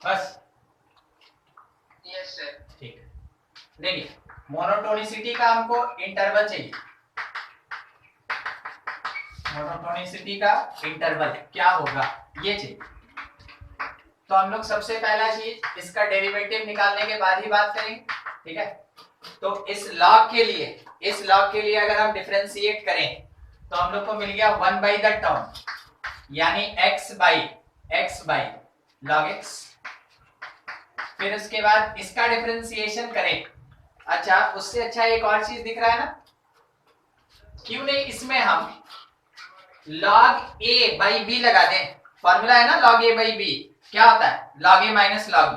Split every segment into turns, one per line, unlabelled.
बस।
Yes sir.
ठीक है, देखिए मोनोटोनिसिटी का हमको इंटरवल चाहिए। मोनोटोनिसिटी का इंटरवल क्या होगा ये चाहिए। तो हम लोग सबसे पहला चीज इसका डेरिवेटिव निकालने के बाद ही बात करेंगे, ठीक है। तो इस लॉग के लिए अगर हम डिफरेंशिएट करें तो हम लोग को मिल गया 1 बाई द टर्म यानी x बाई log x। फिर उसके बाद इसका डिफरेंशिएशन करें। अच्छा, उससे अच्छा एक और चीज दिख रहा है ना, क्यों नहीं इसमें हम log a बाई b लगा दें। फॉर्मूला है ना log a बाई b, क्या होता है log a minus log b।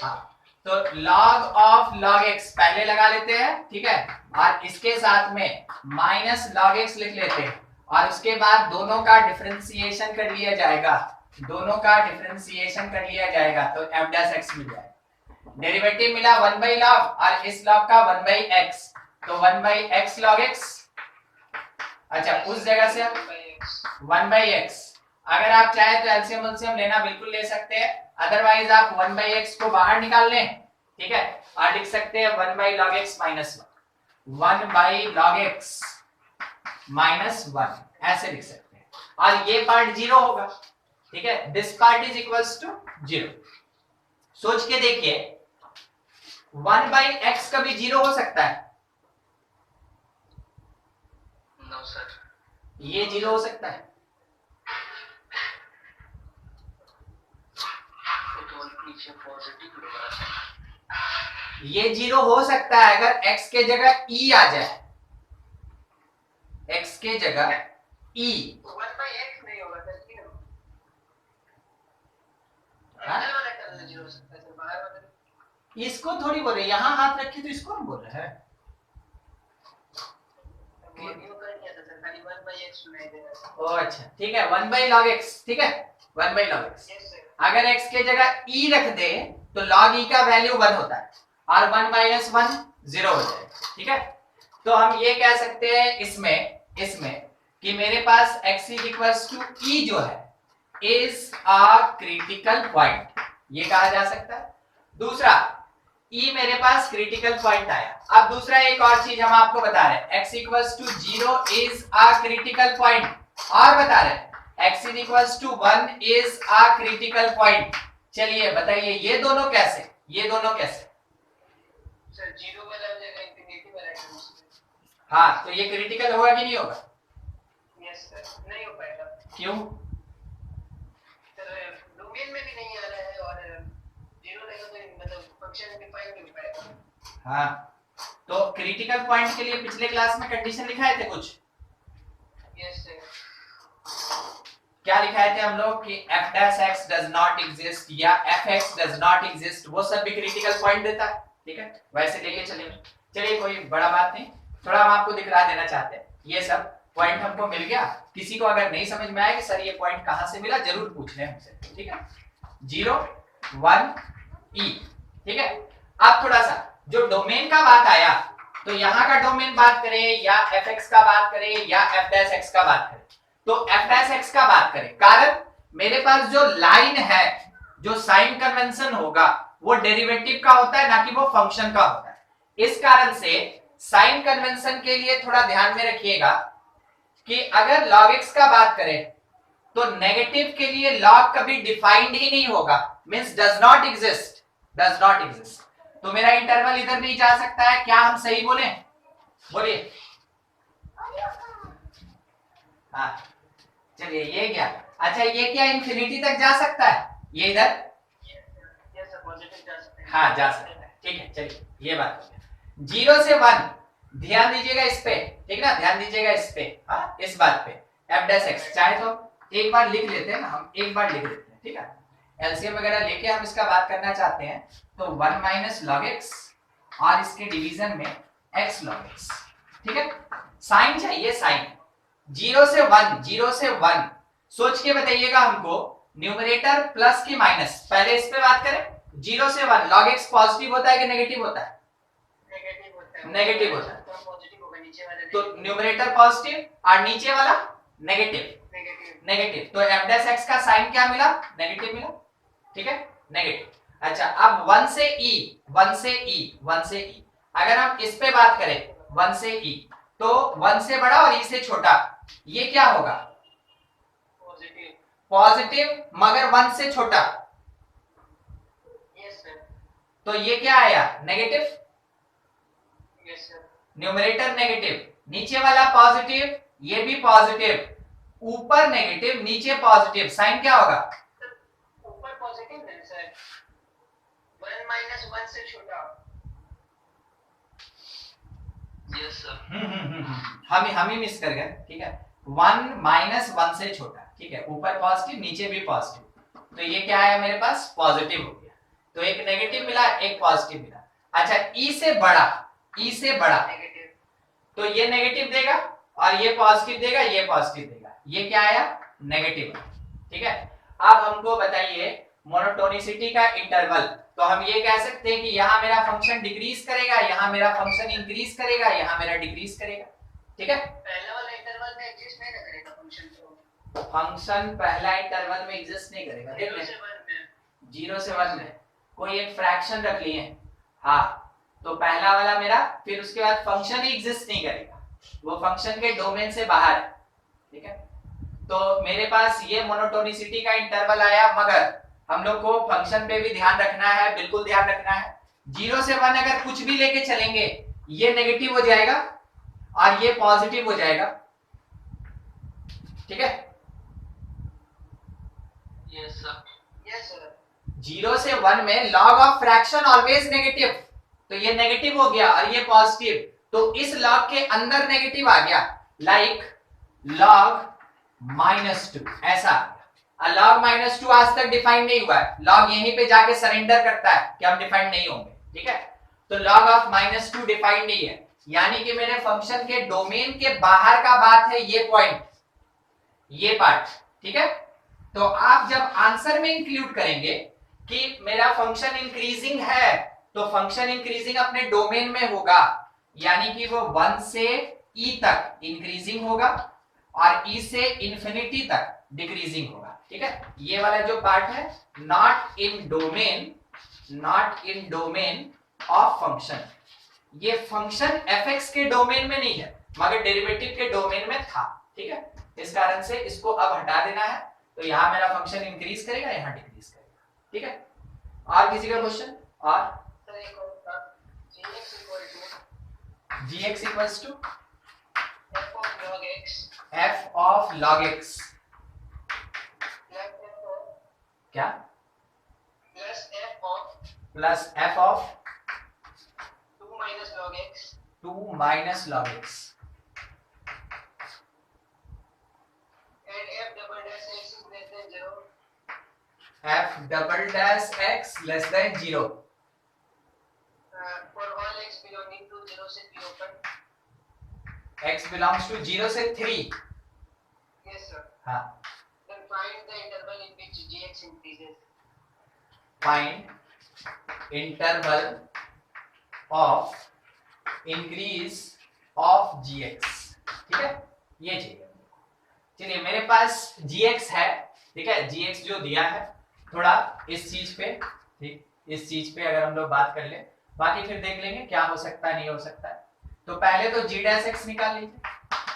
हाँ, तो log ऑफ log x पहले लगा लेते हैं, ठीक है, और इसके साथ में माइनस log x लिख लेते हैं और उसके बाद दोनों का डिफरेंशिएशन कर लिया जाएगा, तो f डैश x मिल जाएगा। डेरिवेटिव मिला 1 बाई log और इस log का 1 बाई x, तो 1 बाई x log x। अच्छा, उस जगह से 1 बाई x, अगर आप चाहे तो एलसीएम लेना बिल्कुल ले सकते हैं, अदरवाइज आप 1 बाई x को बाहर निकाल लें, ठीक है, और लिख सकते हैं 1 by log x minus 1 by log x minus 1, ऐसे लिख सकते हैं। और ये पार्ट जीरो होगा, ठीक है, this part is equals to zero. सोच के देखिए 1 बाई x कभी जीरो हो सकता है?
No sir.
ये जीरो हो सकता है? ये जीरो हो सकता है अगर x के जगह e आ जाए, x के जगह e।
1 बाई x नहीं होगा सर, क्यों?
हाँ?
अंदर वाला टर्म जीरो हो सकता है सर, बाहर वाला
इसको थोड़ी बोल रहे, यहाँ हाथ रखे तो इसको हम बोल रहे हैं। ओ अच्छा, ठीक है, 1 बाई log x, ठीक है, 1 बाई log x। अगर x के जगह e रख दे तो log e का वैल्यू 1 होता है और 1 माइनस 1 0 हो जाएगा, ठीक है। तो हम ये कह सकते हैं इसमें कि मेरे पास x is equals to e जो है इज अ क्रिटिकल पॉइंट, ये कहा जा सकता है। दूसरा, E मेरे पास क्रिटिकल पॉइंट आया। अब दूसरा एक और चीज हम आपको बता रहे हैं, x equals to 0 is a critical point, और बता रहे हैं x is equals to 1 is a critical point. चलिए बताइए ये दोनों कैसे?
सर जीरो वाला हो जाएगा, इंफिनिटी वाला टर्म।
हाँ, तो ये क्रिटिकल होगा कि नहीं होगा?
यस सर, नहीं हो पाएगा।
क्यों?
सर डोमेन में भी नहीं आ रहा है और जीरो रहेगा तो मतलब फंक्शन डिफाइन नहीं हो पाएगा।
हाँ, तो क्रिटिकल पॉइंट के लिए पिछले क्लास में कंडीशन लिखाए थे कुछ?
Yes sir.
क्या लिखाए थे हम लोग कि f dash x does not exist या fx does not exist, वो सब भी क्रिटिकल पॉइंट देता है, ठीक है, वैसे लेके चलिए कोई बड़ा बात नहीं, थोड़ा हम आपको दिखला देना चाहते हैं। ये सब पॉइंट हमको मिल गया, किसी को अगर नहीं समझ में आया कि सर ये पॉइंट कहां से मिला, जरूर पूछ लें हमसे, ठीक है। 0 1 e, ठीक है। अब थोड़ा सा जो डोमेन का बात आया, तो यहाँ का डोमेन बात करें या fx का बात करें या f dash x का बात करें, तो f dash x का बात करें, कारण मेरे पास जो लाइन है, जो साइन कन्वेंशन होगा वो डेरिवेटिव का होता है ना कि वो फंक्शन का होता है। इस कारण से साइन कन्वेंशन के लिए थोड़ा ध्यान में रखिएगा कि अगर log x का बात करें तो नेगेटिव के लिए log कभी डिफाइंड ही नहीं होगा, मींस डज नॉट एग्जिस्ट। तो मेरा इंटरवल इधर नहीं जा सकता है, क्या हम सही बोले? बोलिए। हाँ, चलिए ये क्या, अच्छा ये क्या इंफिनिटी तक जा सकता है? ये इधर हाँ जा सकता है, ठीक है। चलिए ये बात हो गया। 0 से 1, ध्यान दीजिएगा इस पे, ठीक ना, ध्यान दीजिएगा इस पे, हाँ इस बात पे। f dash x चाहे तो एक बार लिख लेते हैं ना, हम एक बार लिख लेते हैं, ठीक है। एलसीएम वगैरह लेके हम इसका बात करना चाहते हैं, तो 1 माइनस log x और इसके डिवीजन में x log x, ठीक है। साइन चाहिए, साइन 0 से 1 सोच के बताइएगा हमको, न्यूमरेटर प्लस की माइनस, पहले इस पे बात करें। 0 से 1 log x पॉजिटिव होता है कि नेगेटिव होता है? नेगेटिव होता है, तो न्यूमरेटर पॉजिटिव और नीचे वाला नेगेटिव, तो f dash x का साइन क्या मिला? नेगेटिव मिला, ठीक है। नेगेटिव। अच्छा अब 1 से E, 1 से E, 1 से E, अगर हम इस पे बात करें 1 से E, तो 1 से बड़ा और E से छोटा, ये क्या होगा?
पॉजिटिव।
पॉजिटिव मगर 1 से छोटा,
यस सर।
तो ये क्या आया? Negative.
Yes sir.
Numerator negative, नीचे वाला पॉजिटिव, ये भी पॉजिटिव, ऊपर नेगेटिव नीचे पॉजिटिव, साइन क्या होगा?
ऊपर पॉजिटिव है सर, 1 माइनस 1 से छोटा। Yes sir.
हम ही मिस कर गए, ठीक है। 1 माइनस 1 से छोटा, ठीक है, ऊपर पॉजिटिव नीचे भी पॉजिटिव, तो ये क्या आया मेरे पास? पॉजिटिव हो गया। तो एक नेगेटिव मिला एक पॉजिटिव मिला। अच्छा ई से बड़ा, ई से बड़ा
नेगेटिव,
तो ये नेगेटिव देगा और ये पॉजिटिव देगा, ये पॉजिटिव देगा, ये क्या आया? नेगेटिव। ठीक है। अब हमको बताइए मोनोटोनिसिटी का इंटरवल, तो हम ये कह सकते हैं कि यहाँ मेरा फंक्शन डिक्रीज करेगा, यहाँ मेरा फंक्शन इंक्रीज करेगा, यहाँ मेरा डिक्रीज करेगा। ठीक है।
पहला वाला इंटरवल में एग्जिस्ट नहीं करेगा फंक्शन, तो
फंक्शन पहला इंटरवल में एग्जिस्ट नहीं करेगा। देख
0
ले,
से 1 में,
0 से 1 में कोई एक फ्रैक्शन रख लिए, हाँ, तो पहला वाला मेरा, फिर उसके बाद फंक्शन ही एग्जिस्ट नहीं करेगा, वो फंक्शन के डोमेन से बाहर है। ठीक है। तो मेरे पास ये मोनोटोनिसिटी का इंटरवल आया, मगर हम लोग को फंक्शन पे भी ध्यान रखना है, बिल्कुल ध्यान रखना है। 0 से 1 अगर कुछ भी लेके चलेंगे, ये नेगेटिव हो जाएगा और ये पॉजिटिव हो जाएगा। ठीक है।
Yes sir. Yes sir.
0 से 1 में log of fraction always negative, तो ये नेगेटिव हो गया और ये पॉजिटिव, तो इस log के अंदर नेगेटिव आ गया, लाइक log -2 ऐसा आ गया। log -2 आज तक डिफाइन नहीं हुआ है, log यहीं पे जाके सरेंडर करता है कि हम डिफाइन नहीं होंगे। ठीक है। तो log ऑफ -2 डिफाइन नहीं है, यानी कि मेरे फंक्शन के डोमेन के बाहर का बात है ये पॉइंट, ये पार्ट। ठीक है। तो आप जब आंसर में इंक्लूड करेंगे कि मेरा फंक्शन इंक्रीजिंग है, तो फंक्शन इंक्रीजिंग अपने डोमेन में होगा, यानी कि वो 1 से e तक इंक्रीजिंग होगा और e से इंफिनिटी तक डिक्रीजिंग होगा। ठीक है। ये वाला जो पार्ट है not in domain, not in domain of function, ये फंक्शन fx के डोमेन में नहीं है मगर डेरिवेटिव के डोमेन में था। ठीक है। इस कारण से इसको अब हटा देना है, तो यहां मेरा फंक्शन इंक्रीज करेगा, यहां डिक्रीज करेगा। ठीक है। और किसी का क्वेश्चन? और
सर एक और था,
gx equals to
f of log x
f of log x, क्या? Plus f of
2 minus log x
2 minus log x
and f double dash x is less than 0
f double dash x less than 0
for all x belonging to 0 से 3 open.
x belongs to 0 से 3।
Yes sir.
हाँ,
Then find the interval in which gx increases.
Find interval of increase of gx। ठीक है, ये चाहिए। चलिए मेरे पास gx है, ठीक है, gx जो दिया है, थोड़ा इस चीज पे, ठीक, इस चीज पे अगर हम लोग बात कर ले, बाकी फिर देख लेंगे क्या हो सकता है नहीं हो सकता है। तो पहले तो g डैश x निकाल लीजिए,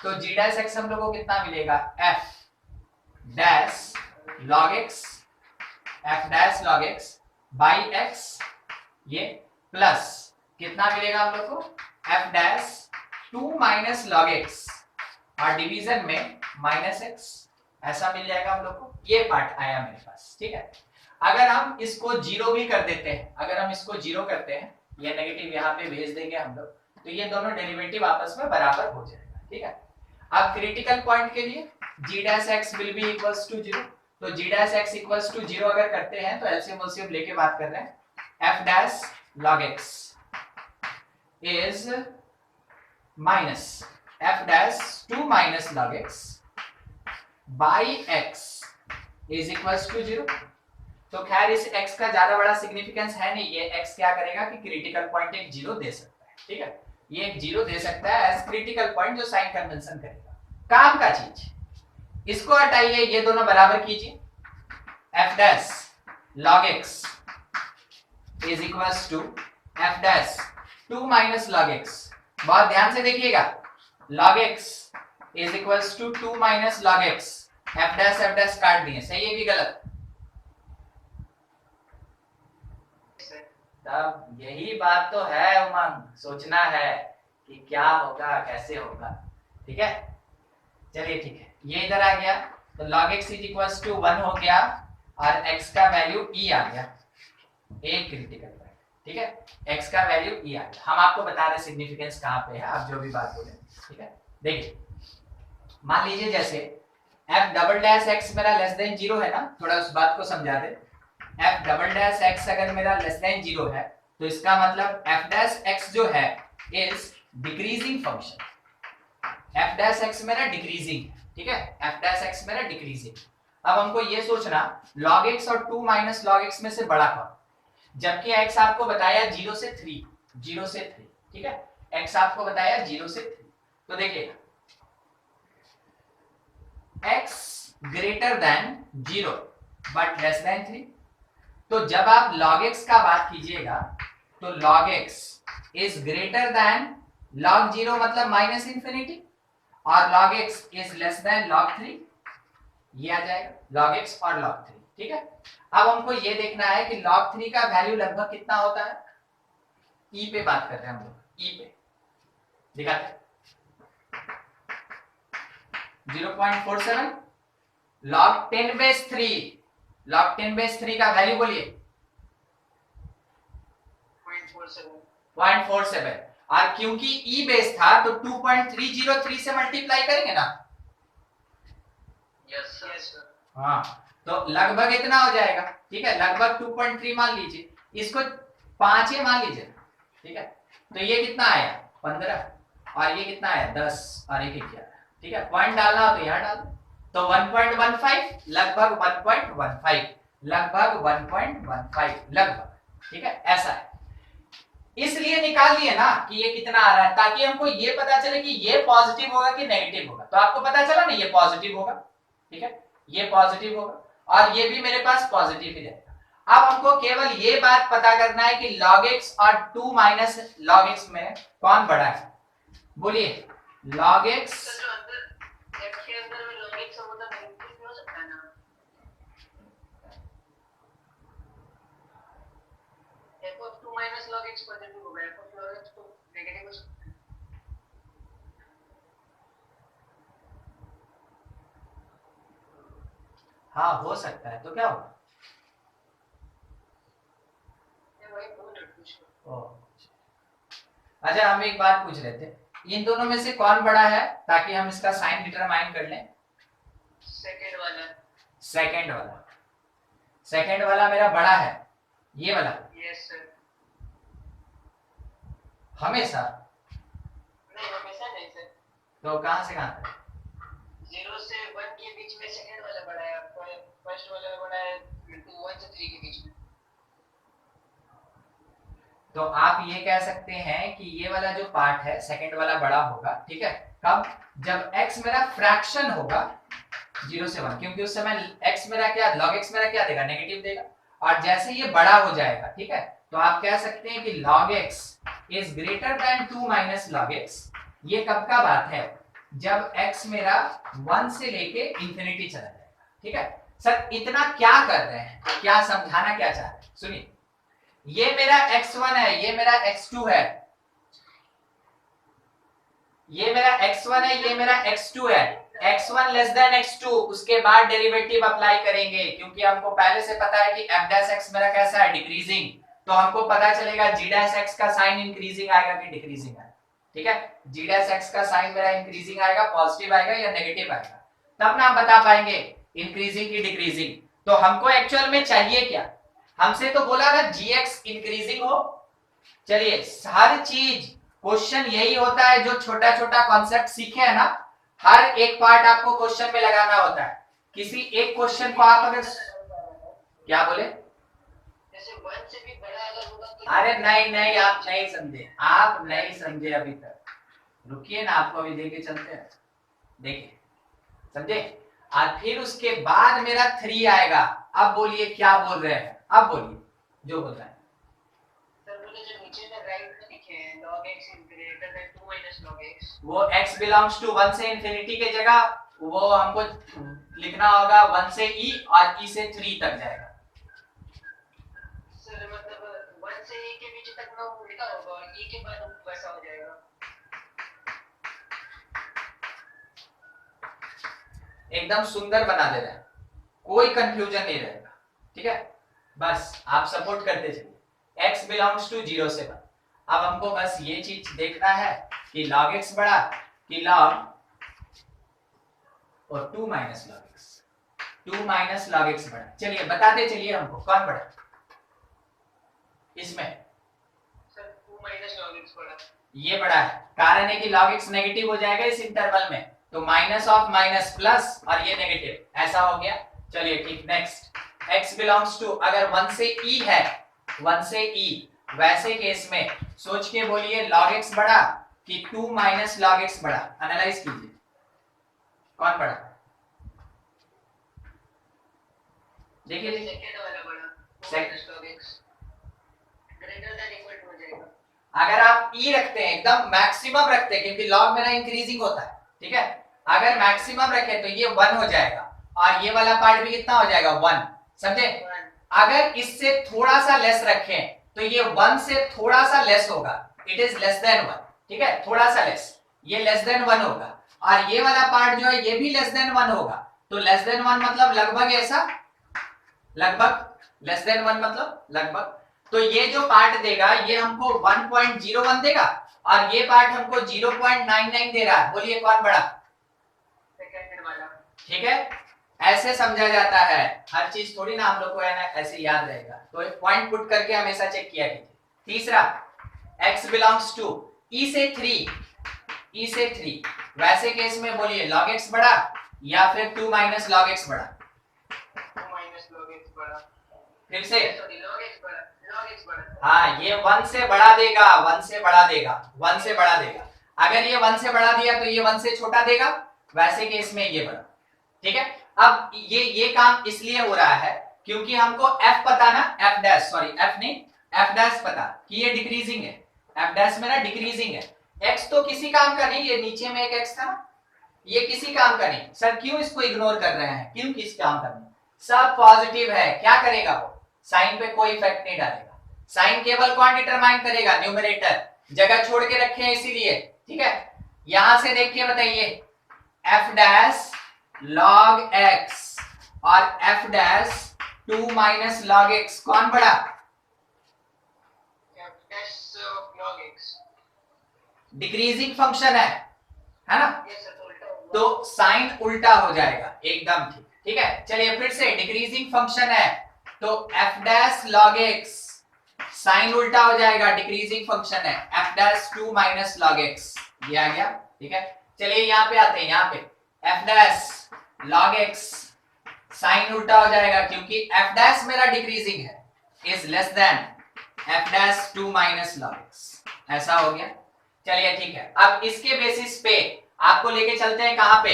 तो g डैश x हम लोगों को कितना मिलेगा? f dash log x, f dash log x by x, ये प्लस कितना मिलेगा हम लोग को? f dash 2 minus log x और डिवीजन में माइनस x, ऐसा मिल जाएगा हम लोग को। ये पार्ट आया मेरे पास। ठीक है। अगर हम इसको जीरो भी कर देते हैं, अगर हम इसको जीरो करते हैं, ये नेगेटिव यहाँ पे भेज देंगे हम लोग, तो ये दोनों डेरिवेटिव आपस में बराबर हो जाएगा। ठीक है। अब क्रिटिकल पॉइंट के लिए g dash x will be equals to 0, तो g dash x equals to 0 अगर करते हैं तो एलसीएम एलसीएम लेके बात कर रहे हैं, f dash log x is minus f dash 2 minus log x by x is equals to 0। तो खैर इस x का ज्यादा बड़ा सिग्निफिकेंस है नहीं, ये x क्या करेगा कि क्रिटिकल पॉइंट एक 0 दे सकता है। ठीक है, ये एक 0 दे सकता है एज क्रिटिकल पॉइंट, जो साइन कन्वेंशन करेगा। काम का चीज, इसको हटाइए, ये दोनों बराबर कीजिए, f dash log x is equals to f dash 2 minus log x. बहुत ध्यान से देखिएगा, log x is equals to 2 minus log x। F dash काट दिए, सही है कि गलत? तब यही बात तो है उमंग, सोचना है कि क्या होगा कैसे होगा। ठीक है, चलिए ठीक है, ये इधर आ गया तो log x is equals to 1 हो गया और x का वैल्यू e आ गया, एक क्रिटिकल पॉइंट। ठीक है, x का वैल्यू e आ गया। हम आपको बता रहे सिग्निफिकेंस कहां पे है, आप जो भी बात बोले। ठीक है, देखिए मान लीजिए जैसे f डबल डैश x मेरा लेस देन 0 है ना, थोड़ा उस बात को समझा दे। f डबल डैश x अगर मेरा लेस देन 0 है तो इसका मतलब f डैश x जो है is decreasing function. f dash x मेरा डिक्रीजिंग है। ठीक है, f डैश x मेरा डिक्रीजिंग। अब हमको ये सोचना log x और 2 माइनस log x में से बड़ा कौन, जबकि x आपको बताया 0 से 3, 0 से 3। ठीक है, x आपको बताया 0 से 3। तो देखिए x greater then 0 but less than 3। तो जब आप log x का बात कीजिएगा तो log x is greater than log 0 मतलब माइनस इंफिनिटी, और log x is less then log 3, ये आ जाएगा log x और log 3। ठीक है, अब हमको ये देखना है कि log 3 का वैल्यू लगभग कितना होता है। e पे बात कर रहे हैं हम लोग, e पे दिखाते हैं 0.47 log 10 बेस 3, log 10 बेस 3 का वैल्यू बोलिए 0.47। और क्योंकि e बेस था तो 2.303 से मल्टीप्लाई करेंगे ना।
Yes sir.
हाँ, तो लगभग इतना हो जाएगा। ठीक है, लगभग 2.3 मान लीजिए, इसको 5 ही मान लीजिए। ठीक है, तो ये कितना आया 15 और ये कितना आया 10 और ये 11। ठीक है, पॉइंट डालना हो तो यहाँ डाल तो 1.15 लगभग 1.15 लगभग 1.15 लगभग। ठीक है, ऐसा है, इसलिए निकाल लिए ना कि ये कितना आ रहा है, ताकि हमको ये पता चले कि ये पॉजिटिव होगा कि नेगेटिव होगा। तो आपको पता चला ना ये पॉजिटिव होगा। ठीक है, ये पॉजिटिव होगा और ये भी मेरे पास पॉजिटिव ही रहेगा। अब हमको केवल ये बात पता करना है कि log x और 2 माइनस log x में कौन बड़ा है, बोलिए log x।
सर जो अंदर f के अंदर में log x होता है नेगेटिव भी हो सकता है ना, f of 2 minus log x positive होगा, f of log x तो नेगेटिव हो सकता है।
हाँ हो सकता है, तो क्या होगा। अच्छा हम एक बात पूछ रहे थे, इन दोनों में से कौन बड़ा है, ताकि हम इसका साइन डिटरमाइन कर लें।
सेकंड वाला।
सेकंड वाला, सेकंड वाला मेरा बड़ा है, ये वाला।
Yes sir.
हमेशा
नहीं, हमेशा नहीं सर।
तो कहां से कहां तक,
0 से 1 के बीच में सेकंड वाला बड़ा है, आपका फर्स्ट वाला बड़ा है 2 1 से 3 के बीच में।
तो आप ये कह सकते हैं कि ये वाला जो पार्ट है सेकंड वाला बड़ा होगा। ठीक है, कब, जब x मेरा फ्रैक्शन होगा 0 से 1, क्योंकि उस समय x मेरा क्या, log x मेरा क्या देगा, नेगेटिव देगा। और जैसे ये बड़ा हो जाएगा, ठीक है, तो आप कह सकते हैं कि log x is greater than 2 minus log x। ये कब का बात है, जब x मेरा 1 से लेके इंफिनिटी चला जाएगा। ठीक है सर, इतना क्या कर रहे हैं, क्या समझाना क्या चाह रहे हैं, सुनिए। ये मेरा x1 है, ये मेरा x2 है, ये मेरा x1 है, ये मेरा x2 है। x1 लेस देन x2, उसके बाद डेरिवेटिव अप्लाई करेंगे, क्योंकि हमको पहले से पता है कि f डैश x मेरा कैसा है, डिक्रीजिंग। तो हमको पता चलेगा g डैश x का साइन इंक्रीजिंग आएगा कि डिक्रीजिंग आएगा। ठीक है, g डैश x का साइन मेरा इंक्रीजिंग आएगा, पॉजिटिव आएगा या नेगेटिव आएगा, तब ना हम बता पाएंगे इंक्रीजिंग की डिक्रीजिंग। तो हमको एक्चुअल में चाहिए क्या, हमसे तो बोला ना gx इंक्रीजिंग हो। चलिए, हर चीज क्वेश्चन यही होता है, जो छोटा छोटा कॉन्सेप्ट सीखे है ना, हर एक पार्ट आपको क्वेश्चन में लगाना होता है। किसी एक क्वेश्चन को आप अगर, क्या बोले,
जैसे 1 से भी बड़ा अगर होगा तो,
अरे नहीं नहीं, आप नहीं समझे, आप नहीं समझे अभी तक, रुकिए ना, आपको अभी देके चलते हैं। देखिए समझे, और फिर उसके बाद मेरा 3 आएगा। अब बोलिए क्या बोल रहे हैं, अब बोलिए जो बोल रहे हैं।
राइट में लिखे हैं log x is greater than 2 minus log x.
वो x बिलोंग्स टू 1 से इंफिनिटी के जगह वो हमको लिखना होगा 1 से e और e से 3 तक जाएगा।
सर मतलब 1 से e के बीच तक में उल्टा होगा और e के बाद वैसा हो जाएगा।
एकदम सुंदर बना दे रहा है, कोई कंफ्यूजन नहीं रहेगा, ठीक है। बस आप सपोर्ट करते चलिए, x बिलोंग्स टू 0 से 1। अब हमको बस ये चीज देखना है कि log x बड़ा कि log और 2 minus log x, 2 minus log x बड़ा। चलिए बताते चलिए हमको कौन बड़ा इसमें।
सर 2 minus log x बड़ा।
ये बड़ा है, कारण है कि log x नेगेटिव हो जाएगा इस इंटरवल में, तो माइनस ऑफ माइनस प्लस और ये नेगेटिव, ऐसा हो गया। चलिए ठीक, नेक्स्ट x बिलोंग्स टू, अगर 1 से e है, 1 से e, वैसे केस में सोच के बोलिए log x बड़ा कि 2 माइनस log x बड़ा। एनालाइज कीजिए कौन बड़ा, देखिए
सेकंड वाला बड़ा 2 minus log x greater than equal to हो जाएगा।
अगर आप e रखते हैं, एकदम मैक्सिमम रखते हैं क्योंकि log मेरा इंक्रीजिंग होता है, ठीक है। अगर मैक्सिमम रखे तो ये 1 हो जाएगा और ये वाला पार्ट भी कितना हो जाएगा 1, समझे। अगर इससे थोड़ा सा लेस रखें तो ये 1 से थोड़ा सा लेस होगा, इट इज लेस देन 1, ठीक है, थोड़ा सा लेस, ये लेस देन 1 होगा। और ये वाला पार्ट जो है ये भी लेस देन 1 होगा, तो लेस देन 1 मतलब लगभग ऐसा, लगभग लेस देन 1 मतलब लगभग। तो ये जो पार्ट देगा ये हमको 1.01 देगा और ये पार्ट हमको 0.99 दे रहा है। बोलिए कौन बड़ा,
सेकंड वाला।
ठीक है, ऐसे समझा जाता है। हर चीज थोड़ी ना हम लोग को है ना ऐसे याद रहेगा, तो एक पॉइंट पुट करके हमेशा चेक किया कीजिए। तीसरा x बिलोंग्स टू e से 3, e से 3, वैसे केस में बोलिए log x बड़ा या फिर 2 माइनस log x बड़ा।
2 minus log x बड़ा।
फिर से
सॉरी log x बड़ा, log x बड़ा।
हाँ, ये 1 से बढ़ा देगा, 1 से बढ़ा देगा, 1 से बढ़ा देगा। अगर ये 1 से बढ़ा दिया तो ये 1 से छोटा देगा, वैसे केस में ये बड़ा, ठीक है। अब ये काम इसलिए हो रहा है क्योंकि हमको f पता ना, f डैश, सॉरी f नहीं, f डैश पता कि ये डिक्रीजिंग है, f डैश मेरा डिक्रीजिंग है। x तो किसी काम का नहीं, ये नीचे में एक x था ना, ये किसी काम का नहीं। सर क्यों इसको इग्नोर कर रहे हैं, क्यों किस काम का नहीं, सब पॉजिटिव है। क्या करेगा वो, साइन पे कोई इफेक्ट नहीं डालेगा, साइन केवल कौन डिटरमाइन करेगा, न्यूमरेटर, जगह छोड़ के रखे हैं इसीलिए, ठीक है। यहां से देखिए बताइए f डैश log x और f dash 2 minus log x कौन बड़ा,
f dash of log x।
Decreasing function है ना,
यस सर, उल्टा होगा।
तो साइन उल्टा हो जाएगा, एकदम ठीक, ठीक है। चलिए फिर से, डिक्रीजिंग फंक्शन है तो f dash log x sign उल्टा हो जाएगा, डिक्रीजिंग फंक्शन है, f dash 2 minus log x, ये आ गया, ठीक है। चलिए यहाँ पे आते हैं, यहाँ पे f dash log x sign उल्टा हो जाएगा क्योंकि f डैश मेरा डिक्रीजिंग है, is less than f dash 2 minus log x, ऐसा हो गया। चलिए ठीक है, अब इसके बेसिस पे आपको लेके चलते हैं कहां पे,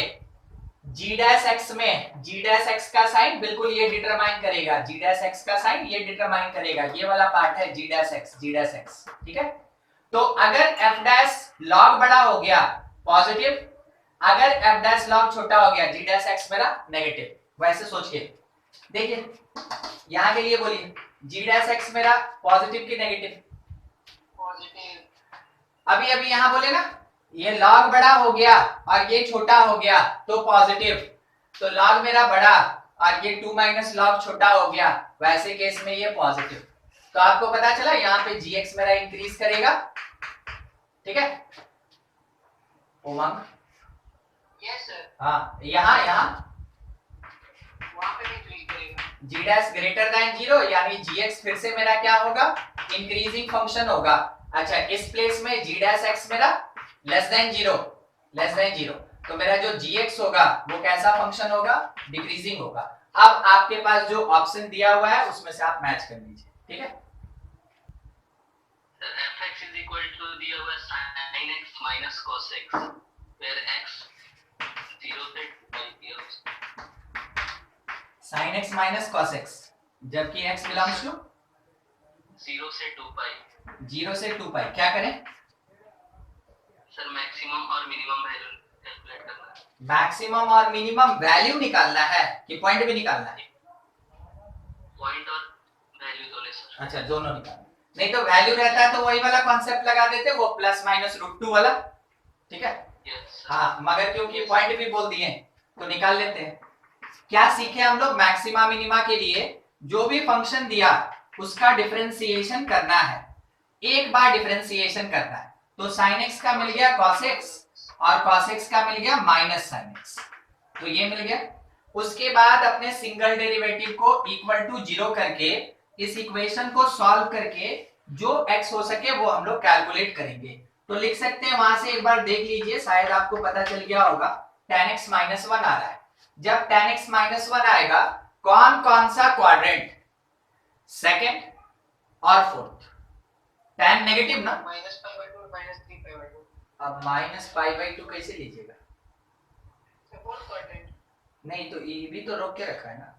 g डैश x में। g डैश x का साइन बिल्कुल ये डिटरमाइन करेगा, g डैश x का साइन ये डिटरमाइन करेगा, ये वाला पार्ट है g डैश x, ठीक है। तो अगर f डैश log बड़ा हो गया पॉजिटिव, अगर f डैश log छोटा हो गया g डैश x मेरा नेगेटिव, वैसे सोच के देखिए, यहां के लिए बोलिए g डैश x मेरा पॉजिटिव की नेगेटिव,
पॉजिटिव।
अभी अभी यहां बोले ना, ये log बड़ा हो गया और ये छोटा हो गया तो पॉजिटिव, तो log मेरा बड़ा और ये 2 माइनस log छोटा हो गया, वैसे केस में ये पॉजिटिव। तो आपको पता चला यहाँ पे gx मेरा इंक्रीज करेगा, ठीक है। उमंग,
यस सर,
हाँ यहाँ
वहां पे भी क्लिक करेगा।
g डैश ग्रेटर देन 0 यानी gx फिर से मेरा क्या होगा, इंक्रीजिंग फंक्शन होगा। अच्छा, इस प्लेस में g डैश x मेरा लेस देन 0, तो मेरा जो gx होगा वो कैसा फंक्शन होगा, डिक्रीजिंग होगा। अब आपके पास जो ऑप्शन दिया हुआ है उसमें से आप मैच कर लीजिए, ठीक है।
fx is equal to दिया हुआ sin x minus cos x, where x 0 से 2 दिया हुआ।
sin x minus cos x, जबकि x बिलोंग्स टू
0 से 2 पाई।
0 से 2 पाई क्या करें?
सर मैक्सिमम और मिनिमम वैल्यू कैलकुलेट करना है।
मैक्सिमम और मिनिमम वैल्यू निकालना है कि पॉइंट भी निकालना है?
पॉइंट और वैल्यू दोनों सर।
अच्छा दोनों निकालना। नहीं तो वैल्यू रहता है तो वही वाला कॉन्सेप्ट लगा देते, वो प्लस माइनस रूट 2 वाला, ठीक है?
Yes sir.
हाँ, मगर क्योंकि पॉइंट भी बोल दिए तो निकाल लेते हैं। क्या सीखे हम लोग? मैक्सिमा मिनिमा के लिए जो भी फंक्शन दिया उसका डिफरेंशिएशन करना है, एक बार डिफरेंशिएशन करना है। तो sin x का मिल गया cos x और cos x का मिल गया माइनस sin x, तो ये मिल गया। उसके बाद अपने सिंगल डेरिवेटिव को इक्वल टू 0 करके इस इक्वेशन को सॉल्व करके जो x हो सके वो हम लोग कैलकुलेट करेंगे। तो लिख सकते हैं, वहां से एक बार देख लीजिए, शायद आपको पता चल गया होगा। tan x -1 आ रहा है। जब tan x -1 आएगा, कौन कौन सा क्वाड्रेंट? सेकंड और फोर्थ। tan नेगेटिव ना,
-π/2 -3π/2
अब -π/2 कैसे लीजिएगा?
फोर्थ क्वाड्रेंट
नहीं तो ये भी तो रोक के रखा है ना।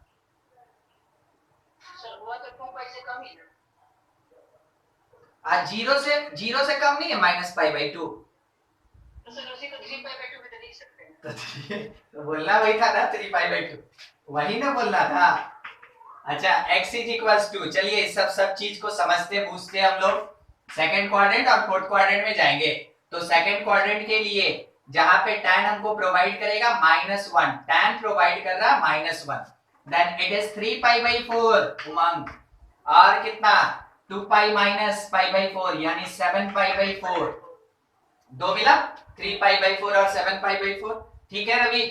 सर, हुआ तो 2 पाई से कम ही ना।
आज 0 से कम नहीं है -π/2,
तो सर उसी को 3π/2 में तो लिख सकते हैं।
तो बोलना वही था ना 3π/2, वही ना बोलना था। अच्छा x इज इक्वल्स टू, चलिए इस सब चीज को समझते बूझते हम लोग सेकंड क्वाड्रेंट और फोर्थ क्वाड्रेंट में जाएंगे। तो सेकंड क्वाड्रेंट के लिए जहां पे tan हमको प्रोवाइड करेगा -1, tan प्रोवाइड कर रहा -1, देन इट इज 3π/4 उमंग, और कितना 2π - π/4 यानी 7π/4, दो मिला 3π/4 और 7π/4, ठीक है रवि?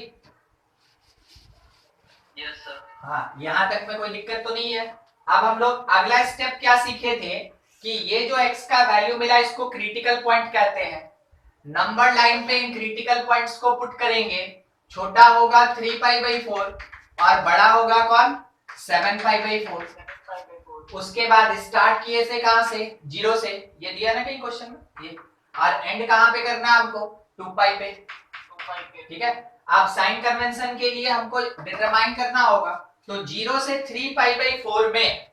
Yes sir.
हाँ, यहां तक में कोई दिक्कत तो नहीं है। अब हम लोग अगला स्टेप क्या सीखे थे कि ये जो x का वैल्यू मिला इसको क्रिटिकल पॉइंट कहते हैं। नंबर लाइन पे इन क्रिटिकल पॉइंट्स को पुट करेंगे, छोटा होगा 3π/4 और बड़ा होगा कौन? 7π/4।
7π/4
उसके बाद स्टार्ट किए से कहां से? 0 से, ये दिया ना कहीं क्वेश्चन में ये, और एंड कहां पे करना है हमको? 2π पे,
2π पे।
ठीक है? अब साइन कन्वेंशन के लिए हमको डिटरमाइन करना होगा, तो 0 से 3π/4 में,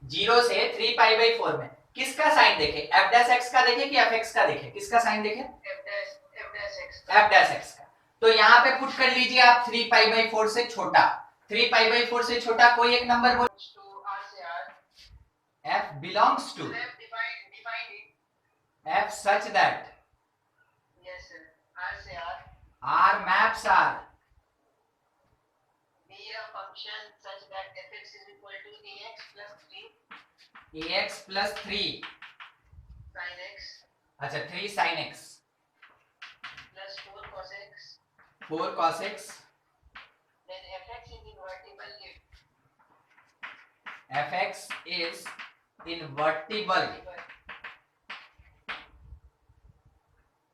0 से 3π/4 में किसका साइन देखे? f' का देखे कि fx का देखे? किसका साइन देखे? f' का। तो यहाँ पे पुट कर लीजिए आप 3π/4 से छोटा, 3π/4 से छोटा कोई एक नंबर बोल।
to r से r
f belongs to
f define it।
f such that
yes sir, r से r
r maps r
be a function such that fx is equal to ax plus 3
ax plus 3,
sin x
अच्छा 3 sin x
plus 4 cos x,
4 cos x,
then fx is invertible if
fx is invertible।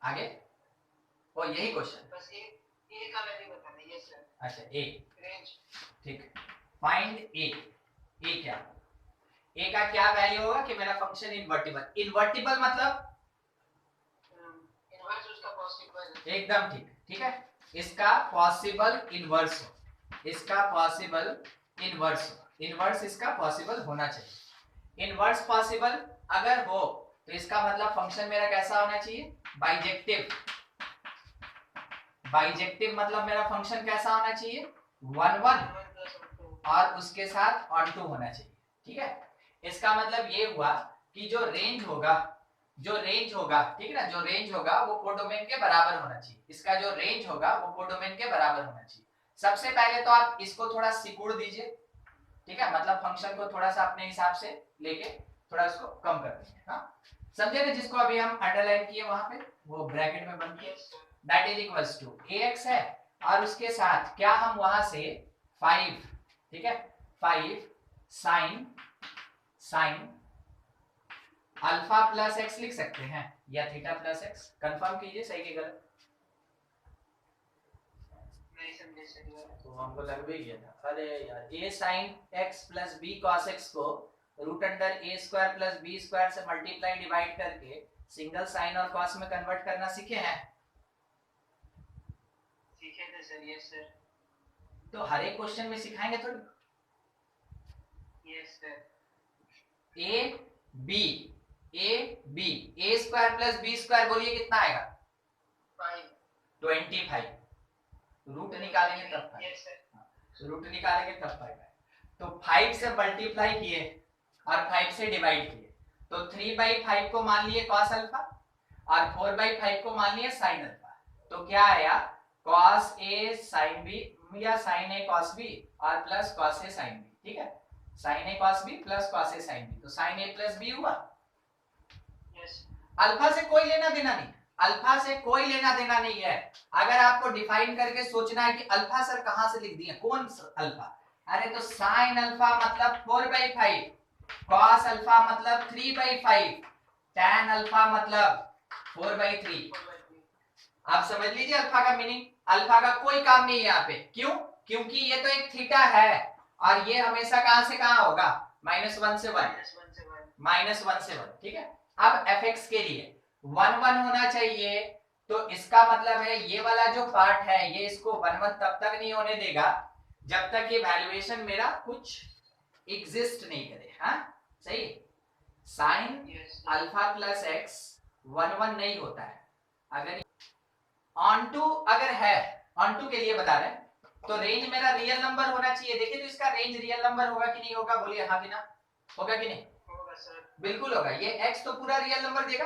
आगे वो यही question.
बस a का value बताना है। Yes sir.
अच्छा a,
range
ठीक, फाइंड a। a क्या? a का क्या वैल्यू होगा कि मेरा फंक्शन इन्वर्टिबल? इन्वर्टिबल मतलब
इनवर्स उसका पॉसिबल।
एकदम ठीक, ठीक है? इसका पॉसिबल इन्वर्स हो, इसका पॉसिबल इन्वर्स हो, इन्वर्स इसका पॉसिबल होना चाहिए। इन्वर्स पॉसिबल अगर हो तो इसका मतलब फंक्शन मेरा कैसा होना चाहिए? बाइजेक्टिव। बाइजेक्टिव मतलब मेरा फंक्शन कैसा होना चाहिए? 1 1 और उसके साथ ऑन टू होना चाहिए, ठीक है? इसका मतलब ये हुआ कि जो रेंज होगा, जो रेंज होगा, ठीक है ना, जो रेंज होगा वो कोडोमेन के बराबर होना चाहिए। इसका जो रेंज होगा वो कोडोमेन के बराबर होना चाहिए। सबसे पहले तो आप इसको थोड़ा सिकुड़ दीजिए, ठीक है? मतलब फंक्शन को थोड़ा सा अपने हिसाब से लेके थोड़ा इसको कम कर दीजिए। हाँ, समझे ना? जिसको अभी हम अंडरलाइन किए वहां पे वो ब्रैकेट में बन के that is equals to ax है, और उसके साथ क्या हम वहां से 5, ठीक है, 5 sin अल्फा प्लस एक्स लिख सकते हैं या थीटा प्लस एक्स। कंफर्म कीजिए सही कि गलत।
नहीं समझे सर।
तो हमको लग भी गया था। अरे यार, a sin x plus b cos x को root under a square plus b square से मल्टीप्लाई डिवाइड करके सिंगल साइन और कॉस में कन्वर्ट करना सीखे हैं?
सीखे थे सर। Yes sir.
तो हर एक क्वेश्चन में सिखाएंगे थोड़ी।
Yes sir.
a b a b, a square plus b square बोलिए कितना आएगा?
5.
25। रूट निकालेंगे तब 5,
Yes sir.
रूट निकालेंगे तब 5 आएगा। तो 5 से मल्टीप्लाई किए और 5 से डिवाइड किए, तो 3/5 को मान लिए cos अल्फा और 4/5 को मान लिए sin अल्फा। तो क्या आया? cos a sin b या sin a cos b और plus cos a sin b, ठीक है, sin a cos b plus cos a sin b, तो sin a प्लस b हुआ।
Yes.
अल्फा से कोई लेना देना नहीं, अल्फा से कोई लेना देना नहीं है। अगर आपको डिफाइन करके सोचना है कि अल्फा सर कहां से लिख दिए, कौन अल्फा, अरे तो साइन अल्फा मतलब 4/5, कॉस अल्फा मतलब 3/5, टैन अल्फा मतलब 4/3। आप समझ लीजिए अल्फा का मीनिंग। अल्फा का कोई काम नहीं है यहाँ पे, क्यों? क्योंकि ये तो एक थीटा है और ये हमेशा कहां से कहां होगा? -1 से 1, -1 से 1, ठीक है। अब fx के लिए 1 1 होना चाहिए, तो इसका मतलब है ये वाला जो पार्ट है ये इसको 1 1 तब तक नहीं होने देगा जब तक ये वैल्यूएशन मेरा कुछ एग्जिस्ट नहीं करे। हाँ सही, साइन अल्फा प्लस एक्स 1 1 नहीं होता है। अगर ऑन टू अगर है, ऑन टू के लिए बता रहे हैं, तो रेंज मेरा रियल नंबर होना चाहिए। देखिए तो इसका रेंज रियल नंबर होगा कि नहीं होगा, बोलिए हाँ कि ना, होगा कि नहीं?
होगा सर.
बिल्कुल होगा। ये x तो पूरा रियल नंबर देगा,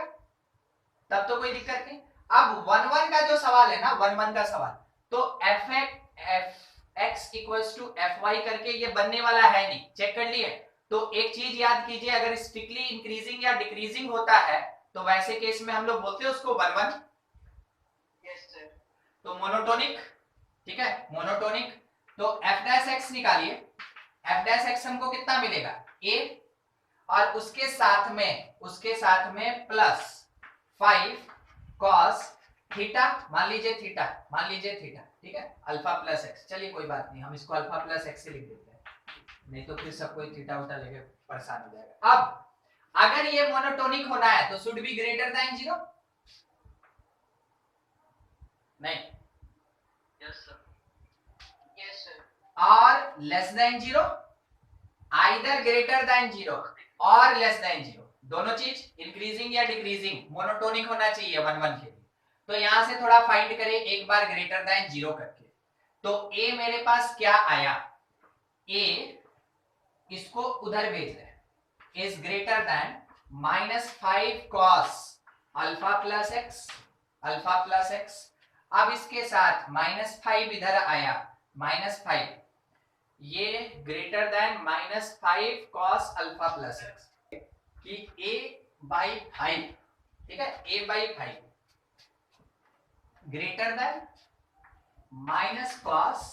तब तो कोई दिक्कत नहीं। अब 1 1 का जो सवाल है ना, 1 1 का सवाल, तो fx इक्वल्स टू fy करके ये बनने वाला है नहीं, चेक कर लिए। तो एक चीज याद कीजिए, अगर स्ट्रिक्टली इंक्रीजिंग या डिक्रीजिंग होता है तो वैसे केस में हम लोग बोलते हैं उसको 1 1।
Yes sir.
तो मोनोटोनिक, ठीक है, मोनोटोनिक। तो f डैश x निकालिए, f डैश x हमको कितना मिलेगा? a, और उसके साथ में प्लस 5 cos थीटा, मान लीजिए थीटा, ठीक है, अल्फा प्लस एक्स। चलिए कोई बात नहीं, हम इसको अल्फा प्लस एक्स से लिख देते हैं, नहीं तो फिर सब कोई थीटा उठा लेके परेशान हो जाएगा। अब अगर ये मोनोटोनिक होना है तो शुड बी ग्रेटर देन 0, नहीं,
Yes sir.
Yes sir.
और less than 0, either greater than 0 और लेस देन 0, दोनों चीज इंक्रीजिंग या डिक्रीजिंग मोनोटोनिक होना चाहिए 1 1 के लिए। तो यहां से थोड़ा फाइंड करें एक बार ग्रेटर देन 0 करके, तो a मेरे पास क्या आया? a इसको उधर भेज रहे, is greater than -5 cos alpha plus x. अब इसके साथ -5 इधर आया, -5, ये greater than -5 cos alpha plus x, कि a/5, ठीक है, a/5 greater than -cos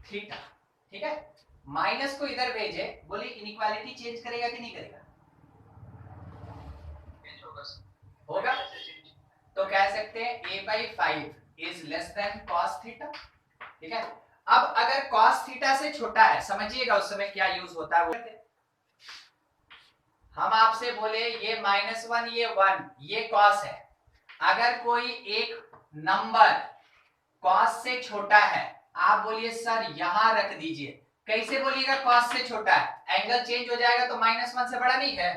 theta, ठीक है। माइनस को इधर भेजे, बोलिए इनइक्वालिटी चेंज करेगा कि नहीं करेगा?
Yes होगा sir.
होगा। तो कह सकते हैं a/5 is less then cos theta, ठीक है। अब अगर cos थीटा से छोटा है, समझिएगा उस समय क्या यूज होता है वो। हम आपसे बोले ये -1 ये 1 ये cos है, अगर कोई एक नंबर cos से छोटा है, आप बोलिए सर यहां रख दीजिए, कैसे बोलिएगा cos से छोटा है? एंगल चेंज हो जाएगा तो -1 से बड़ा नहीं है,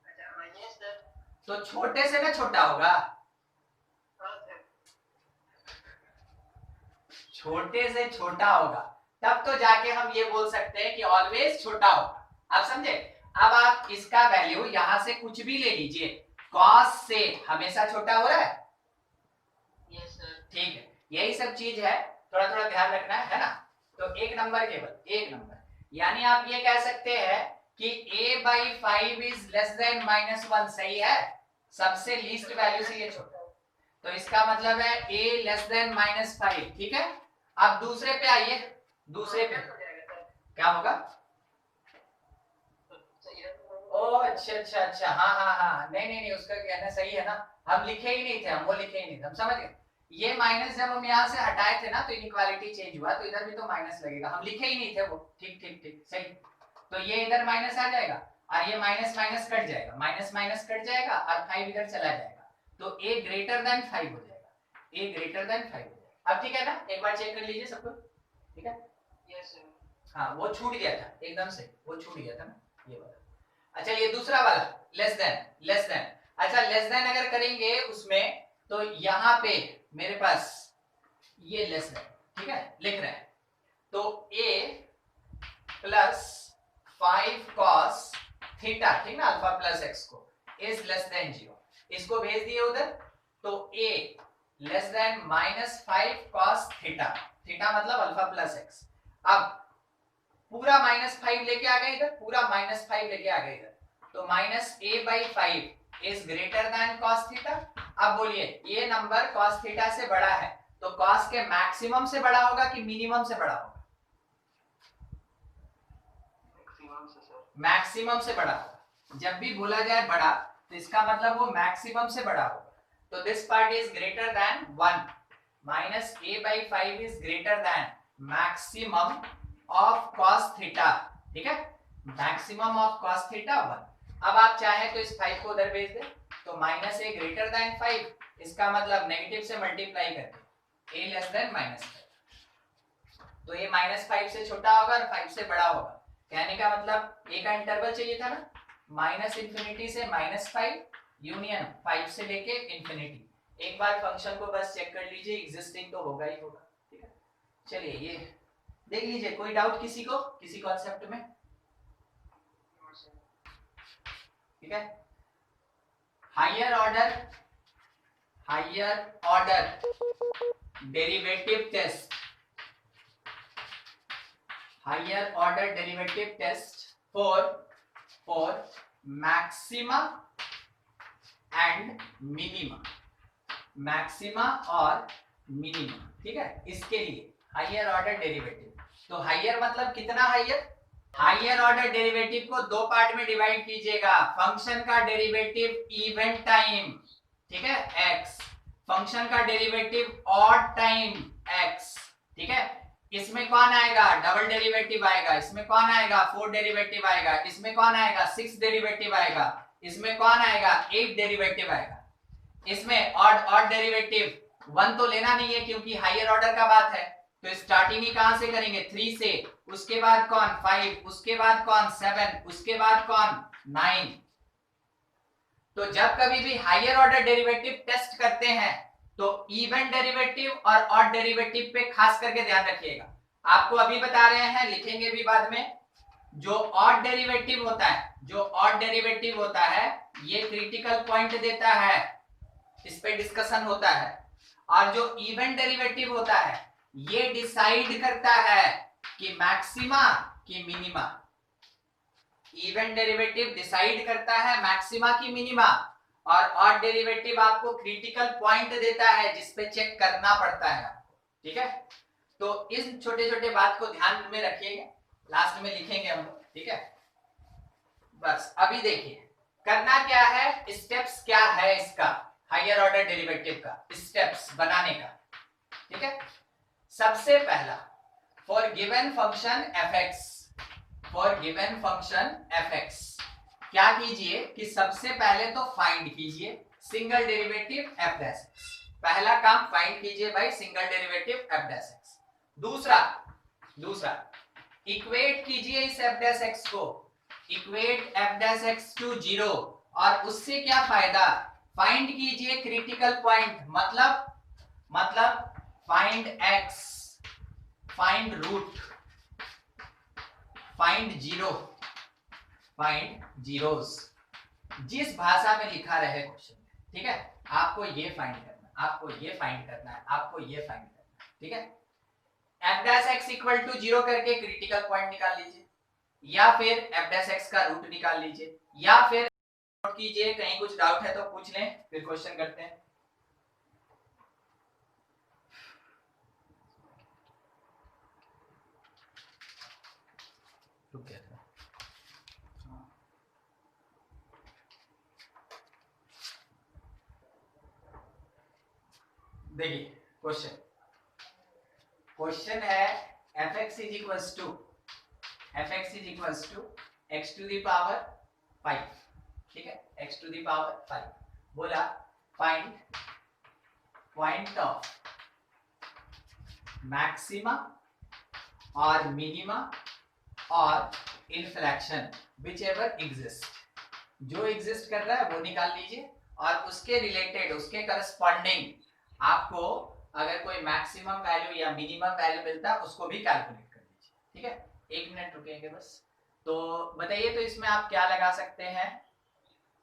अच्छा yes sir.
तो छोटे से ना छोटा होगा,
हाँ sir.
छोटे से छोटा होगा, तब तो जाके हम ये बोल सकते हैं कि ऑलवेज छोटा होगा। आप समझे? अब आप इसका वैल्यू यहां से कुछ भी ले लीजिए, cos से हमेशा छोटा हो रहा है,
Yes sir.
ठीक है, यही सब चीज है, थोड़ा थोड़ा ध्यान रखना है ना। तो एक नंबर, केवल एक नंबर, यानी आप ये कह सकते हैं कि a/5 इज लेस देन -1, सही है, सबसे लीस्ट वैल्यू से ये छोटा, तो इसका मतलब है a लेस देन -5, ठीक है। अब दूसरे पे आइए, दूसरे पे
हो जाएगा सर.
क्या होगा?
तो इधर
ओ अच्छा, हाँ, नहीं, उसका कहना सही है ना, हम लिखे ही नहीं थे, हम वो लिखे ही नहीं थे, हम समझ गए। ये माइनस जब हम यहाँ से हटाए थे ना तो इनइक्वालिटी चेंज हुआ, तो इधर भी तो माइनस लगेगा, हम लिखे ही नहीं थे वो, ठीक सही। तो ये इधर माइनस आ जाएगा और ये माइनस माइनस कट जाएगा, माइनस कट जाएगा और 5 इधर चला जाएगा, तो a ग्रेटर देन 5 हो जाएगा, a ग्रेटर देन 5 हो जाएगा। अब ठीक है ना, एक बार चेक कर लीजिए सबको, ठीक है।
yes sir.
हाँ वो छूट गया था एकदम से, वो छूट गया था ना ये वाला। अच्छा ये दूसरा वाला लेस देन, अच्छा लेस देन अगर करेंगे उसमें तो यहां पे मेरे पास ये लेस देन, ठीक है, लिख रहे हैं तो a प्लस 5 cos थीटा, ठीक ना, अल्फा प्लस एक्स को इज लेस देन 0, इसको भेज दिए उधर तो a less than -5 cos theta, theta मतलब अल्फा प्लस एक्स। अब पूरा -5 लेके आ गए इधर, पूरा -5 लेके आ गए इधर, तो -a/5 is greater than cos theta. अब बोलिए ये नंबर cos थीटा से बड़ा है तो cos के मैक्सिमम से बड़ा होगा कि मिनिमम से बड़ा होगा?
मैक्सिमम से सर।
मैक्सिमम से बड़ा होगा। जब भी बोला जाए बड़ा तो इसका मतलब वो मैक्सिमम से बड़ा होगा। तो this part is greater than 1, -a/5 is greater than maximum of cos theta, ठीक है, मैक्सिमम ऑफ cos थीटा 1। अब आप चाहे तो इस 5 को उधर भेज दे तो -a ग्रेटर देन 5, इसका मतलब नेगेटिव से मल्टीप्लाई करके a लेस देन -5, तो ये -5 से छोटा होगा और 5 से बड़ा होगा। कहने का मतलब a का इंटरवल चाहिए था ना, -∞ से -5 यूनियन 5 से लेके इंफिनिटी। एक बार फंक्शन को बस चेक कर लीजिए, एग्जिस्टिंग तो होगा ही होगा, ठीक है। चलिए ये देख लीजिए, कोई डाउट किसी को, किसी कॉन्सेप्ट में? ठीक है, higher order derivative test, higher order derivative test for maxima and minima, maxima और मिनिमा, ठीक है, इसके लिए हायर ऑर्डर डेरिवेटिव। तो हायर मतलब कितना हायर? हायर ऑर्डर डेरिवेटिव को दो पार्ट में डिवाइड कीजिएगा, फंक्शन का डेरिवेटिव इवन टाइम, ठीक है, x, फंक्शन का डेरिवेटिव ऑड टाइम x, ठीक है, इसमें कौन आएगा? डबल डेरिवेटिव आएगा, इसमें कौन आएगा? 4 डेरिवेटिव आएगा, इसमें कौन आएगा? 6 डेरिवेटिव आएगा, इसमें कौन आएगा? 8 डेरिवेटिव आएगा। इसमें ऑड डेरिवेटिव 1 तो लेना नहीं है क्योंकि हायर ऑर्डर का बात है, तो स्टार्टिंग ही कहां से करेंगे? 3 से, उसके बाद कौन? 5, उसके बाद कौन? 7, उसके बाद कौन? 9। तो जब कभी भी हायर ऑर्डर डेरिवेटिव टेस्ट करते हैं तो इवन डेरिवेटिव और ऑड डेरिवेटिव पे खास करके ध्यान रखिएगा। आपको अभी बता रहे हैं, लिखेंगे भी बाद में, जो ऑड डेरिवेटिव होता है, जो ऑड डेरिवेटिव होता है ये क्रिटिकल पॉइंट देता है, इस पे डिस्कशन होता है, और जो इवन डेरिवेटिव होता है ये डिसाइड करता है कि मैक्सिमा कि मिनिमा। इवन डेरिवेटिव डिसाइड करता है मैक्सिमा की मिनिमा, और ऑड डेरिवेटिव आपको क्रिटिकल पॉइंट देता है जिस पे चेक करना पड़ता है आपको, ठीक है। तो इस छोटे छोटे बात को ध्यान में रखिएगा, लास्ट में लिखेंगे हम लोग, ठीक है। बस अभी देखिए करना क्या है, स्टेप्स क्या है इसका, हायर ऑर्डर डेरिवेटिव का स्टेप्स बनाने का, ठीक है। सबसे पहला, for given function fx, for given function fx क्या कीजिए कि सबसे पहले तो फाइंड कीजिए single derivative f dash x, पहला काम फाइंड कीजिए भाई single derivative f dash x। दूसरा इक्वेट कीजिए इस f डैश x को, equate f dash x to 0, और उससे क्या फायदा? फाइंड कीजिए क्रिटिकल पॉइंट, मतलब find x, find root, find zero, find zeros, जिस भाषा में लिखा रहे क्वेश्चन में, ठीक है। आपको ये फाइंड करना है, आपको ये फाइंड करना है, आपको ये फाइंड करना है, ठीक है। f dash x equal to 0 करके क्रिटिकल पॉइंट निकाल लीजिए, या फिर f डैश x का रूट निकाल लीजिए, या फिर नोट कीजिए, कहीं कुछ डाउट है तो पूछ लें, फिर क्वेश्चन करते हैं। रुक गया था। देखिए क्वेश्चन है fx is equals to x to the power 5, ठीक है, x टू द पावर 5। बोला फाइंड पॉइंट ऑफ मैक्सिमा और मिनिमा और इनफ्लेक्शन विच एवर एग्जिस्ट, जो एग्जिस्ट कर रहा है वो निकाल लीजिए, और उसके रिलेटेड, उसके करस्पॉन्डिंग आपको अगर कोई मैक्सिमम वैल्यू या मिनिमम वैल्यू मिलता है उसको भी कैलकुलेट कर लीजिए। ठीक है, 1 मिनट रुकेंगे बस। तो बताइए, तो इसमें आप क्या लगा सकते हैं?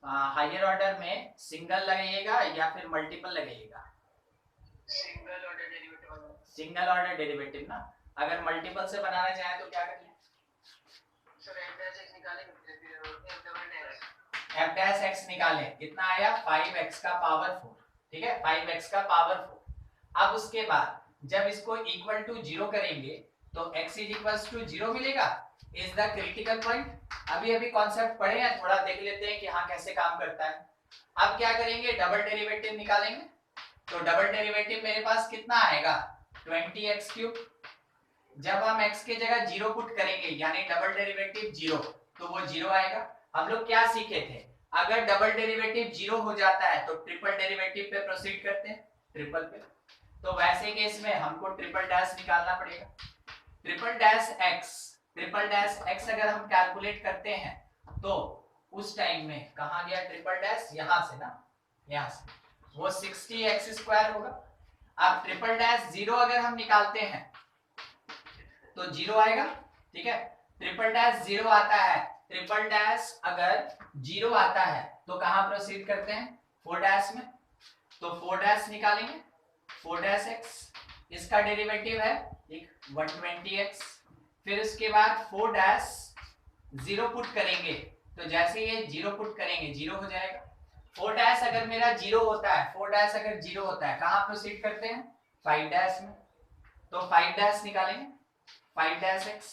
हायर ऑर्डर में सिंगल लगाइएगा या फिर मल्टीपल लगाइएगा?
Single order derivative.
Single order derivative ना। अगर मल्टीपल से बनाना चाहे तो क्या करें?
सर f dash x निकालेंगे, फिर f double dash
f dash x निकालें, कितना आया? 5x का पावर 4। ठीक है, 5x का पावर 4। अब उसके बाद जब इसको इक्वल टू 0 करेंगे तो x इज इक्वल्स टू 0 मिलेगा, इज द क्रिटिकल पॉइंट। अभी अभी कॉन्सेप्ट पढ़े हैं, थोड़ा देख लेते हैं कि हाँ कैसे काम करता है। अब क्या करेंगे? डबल डेरिवेटिव निकालेंगे। तो डबल डेरिवेटिव मेरे पास कितना आएगा? 20x cube. जब हम x के जगह 0 पुट करेंगे यानी डबल डेरिवेटिव 0, तो वो 0 आएगा। हम लोग क्या सीखे थे? अगर डबल डेरिवेटिव 0 हो जाता है तो ट्रिपल डेरिवेटिव पे प्रोसीड करते हैं, ट्रिपल पे। तो वैसे केस में हमको ट्रिपल डैश निकालना पड़ेगा। ट्रिपल डैश x अगर हम कैलकुलेट करते हैं तो उस टाइम में कहां गया ट्रिपल डैश? यहां से ना, यहां से, वो 60x² होगा। अब ट्रिपल डैश 0 अगर हम निकालते हैं तो 0 आएगा। ठीक है, ट्रिपल डैश 0 आता है। ट्रिपल डैश अगर 0 आता है तो कहां प्रोसीड करते हैं? 4 डैश में। तो 4 डैश निकालेंगे, 4 डैश x, इसका डेरिवेटिव है 120x। फिर उसके बाद 4 डैश 0 पुट करेंगे, तो जैसे ये 0 पुट करेंगे 0 हो जाएगा। 4 डैश अगर मेरा 0 होता है, 4 डैश अगर 0 होता है, कहां प्रोसीड करते हैं? 5 डैश में। तो 5 डैश निकालेंगे, 5 डैश x,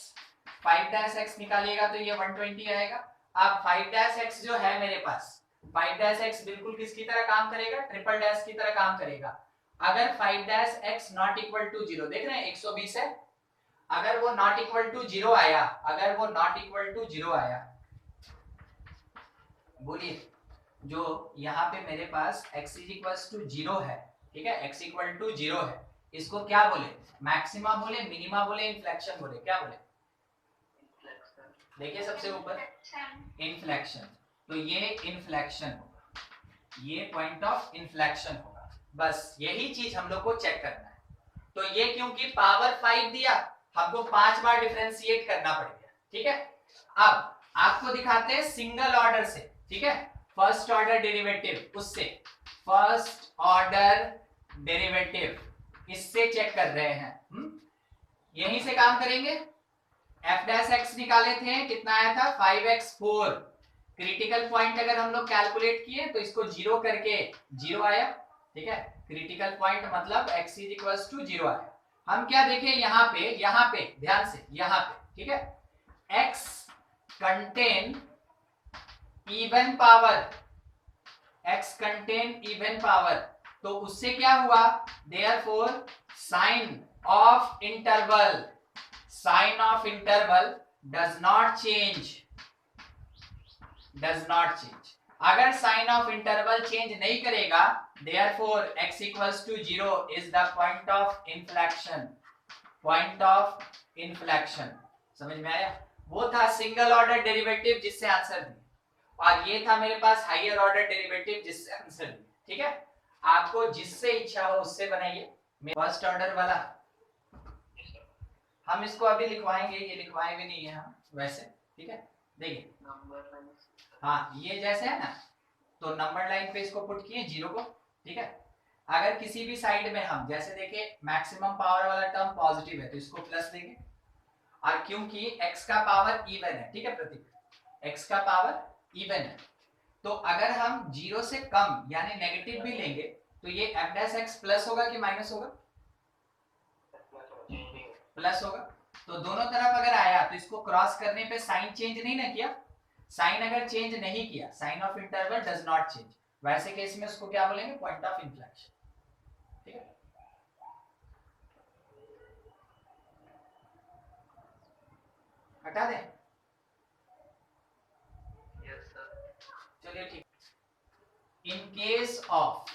5 डैश x निकालिएगा तो ये 120 आएगा। अब 5 डैश x जो है मेरे पास, 5 डैश x बिल्कुल किसकी तरह काम करेगा? ट्रिपल डैश की तरह काम करेगा। अगर 5 dash x not equal to 0, देख रहे हैं 120 है, अगर वो नॉट इक्वल टू 0 आया, अगर वो नॉट इक्वल टू 0 आया, बोलिए, जो यहाँ पे मेरे पास x इज इक्वल्स टू 0 है, ठीक है, x इक्वल टू 0 है, इसको क्या बोले? मैक्सिमा बोले, मिनिमा बोले, इन्फ्लेक्शन बोले? क्या बोले? देखिए सबसे ऊपर इन्फ्लेक्शन। तो ये इन्फ्लेक्शन होगा, ये पॉइंट ऑफ इन्फ्लेक्शन होगा। बस यही चीज हम लोग को चेक करना है। तो ये क्योंकि पावर 5 दिया, हमको 5 बार डिफरेंशिएट करना पड़ेगा। ठीक है, अब आपको दिखाते हैं सिंगल ऑर्डर से। ठीक है, फर्स्ट ऑर्डर डेरिवेटिव, उससे फर्स्ट ऑर्डर डेरिवेटिव इससे चेक कर रहे हैं। यहीं से काम करेंगे। f डैश x निकाले थे, कितना आया था? 5x4। क्रिटिकल पॉइंट अगर हम लोग कैलकुलेट किए तो इसको 0 करके 0 आया। ठीक है, क्रिटिकल पॉइंट मतलब x इज इक्वल्स टू 0 आया। हम क्या देखें यहाँ पे ध्यान से, यहाँ पे, ठीक है, x contain even power, x contain even power, तो उससे क्या हुआ? Therefore sign of interval, sign of interval does not change, does not change. अगर साइन ऑफ इंटरवल चेंज नहीं करेगा, therefore x equals to 0 is the point of inflection, point of inflection. समझ में आया? वो था सिंगल ऑर्डर डेरिवेटिव जिससे answer दिया, और ये था मेरे पास हायर ऑर्डर डेरिवेटिव जिससे आंसर दिया। ठीक है, आपको जिससे इच्छा हो उससे बनाइए। फर्स्ट ऑर्डर वाला हम इसको अभी लिखवाएंगे, ये लिखवाए भी नहीं है हम वैसे। ठीक है, देखिए हाँ, ये जैसे है ना, तो नंबर लाइन पे इसको पुट किए 0 को। ठीक है, अगर किसी भी साइड में हम जैसे देखें मैक्सिमम पावर वाला टर्म पॉजिटिव है तो इसको प्लस देंगे, और क्योंकि x का पावर इवन है, ठीक है प्रतीक, x का पावर इवन है, तो अगर हम 0 से कम यानी नेगेटिव भी लेंगे तो ये f डैश x प्लस होगा कि माइनस होगा? प्लस होगा। तो दोनों तरफ अगर आया तो इसको क्रॉस करने पे साइन चेंज नहीं ना किया, साइन अगर चेंज नहीं किया, sign of interval does not change, वैसे केस में उसको क्या बोलेंगे? Point of inflection. ठीक है, हटा दें?
Yes sir.
चलिए ठीक। In case of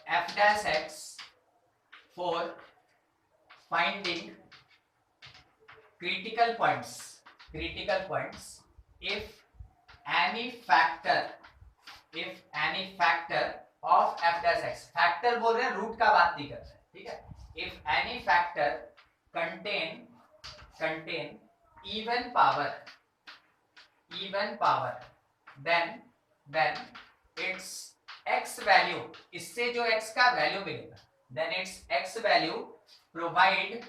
f dash x for finding critical points, if any factor of f dash x, factor बोल रहे हैं, रूट का बात नहीं कर रहे हैं, ठीक है। If any factor contain even power then its x value, इससे जो x का वैल्यू मिलेगा, then its x value provide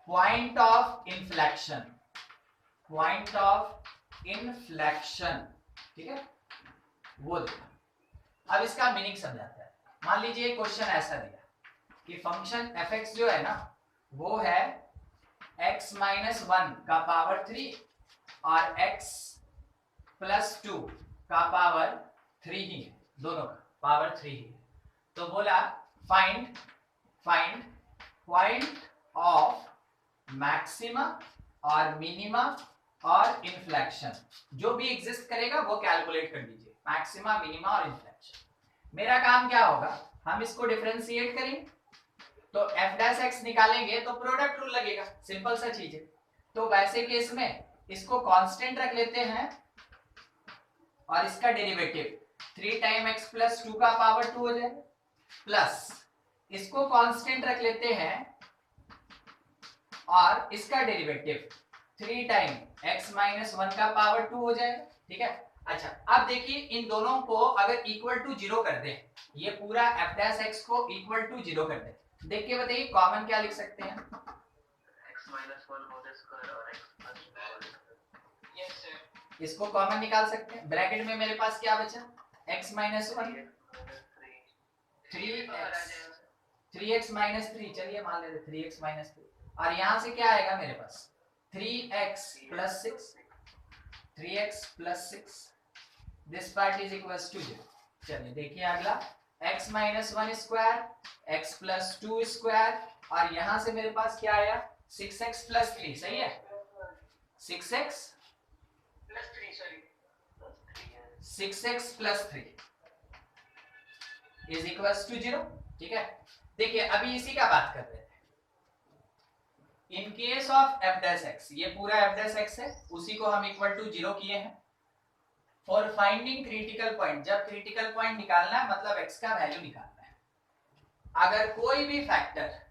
point of inflection, ठीक है, वो देगा। अब इसका मीनिंग समझाते हैं। मान लीजिए क्वेश्चन ऐसा दिया कि फंक्शन fx जो है ना, वो है x माइनस 1 का पावर 3 और x प्लस 2 का पावर 3 ही है, दोनों का पावर 3 ही है। तो बोला फाइंड पॉइंट ऑफ मैक्सिमा और मिनिमा और इन्फ्लेक्शन, जो भी एग्जिस्ट करेगा वो कैलकुलेट कर लीजिए, मैक्सिमा, मिनिमा और इन्फ्लेक्शन। मेरा काम क्या होगा, हम इसको डिफरेंशिएट करेंगे, तो f डैश x निकालेंगे तो प्रोडक्ट रूल लगेगा, सिंपल सा चीज है। तो वैसे केस में इसको कांस्टेंट रख लेते हैं और इसका डेरिवेटिव 3 टाइम x प्लस 2 का पावर 2 हो जाएगा, प्लस इसको कांस्टेंट रख लेते हैं और इसका डेरिवेटिव 3 टाइम x माइनस 1 का पावर 2 हो जाएगा, ठीक है। अच्छा, अब देखिए इन दोनों को अगर इक्वल टू 0 कर दें, ये पूरा f डैश x को इक्वल टू 0 कर दें, देख के बताइए कॉमन क्या लिख सकते हैं,
x minus 1 whole square और x plus 2 whole square।
Yes sir।
इसको कॉमन निकाल सकते हैं। ब्रैकेट में मेरे पास क्या बचा, x माइनस 1 3x माइनस 3, चलिए मान लेते 3x माइनस 3, और यहां से क्या आएगा मेरे पास 3x plus 6, 3x plus 6, this part is equals to 0। चलिए देखिए अगला x minus 1 square, x plus 2 square, और यहां से मेरे पास क्या आया 6x प्लस 3, सही है, 6x
plus 3 sorry
6x plus 3 is equals to 0, ठीक है। देखिए अभी इसी का बात कर रहे थे, इन case of f dash x, ये पूरा f डैश x है, उसी को हम इक्वल टू 0 किए हैं। फॉर फाइंडिंग क्रिटिकल पॉइंट, जब क्रिटिकल पॉइंट निकालना है मतलब x का वैल्यू निकालना है, अगर कोई भी फैक्टर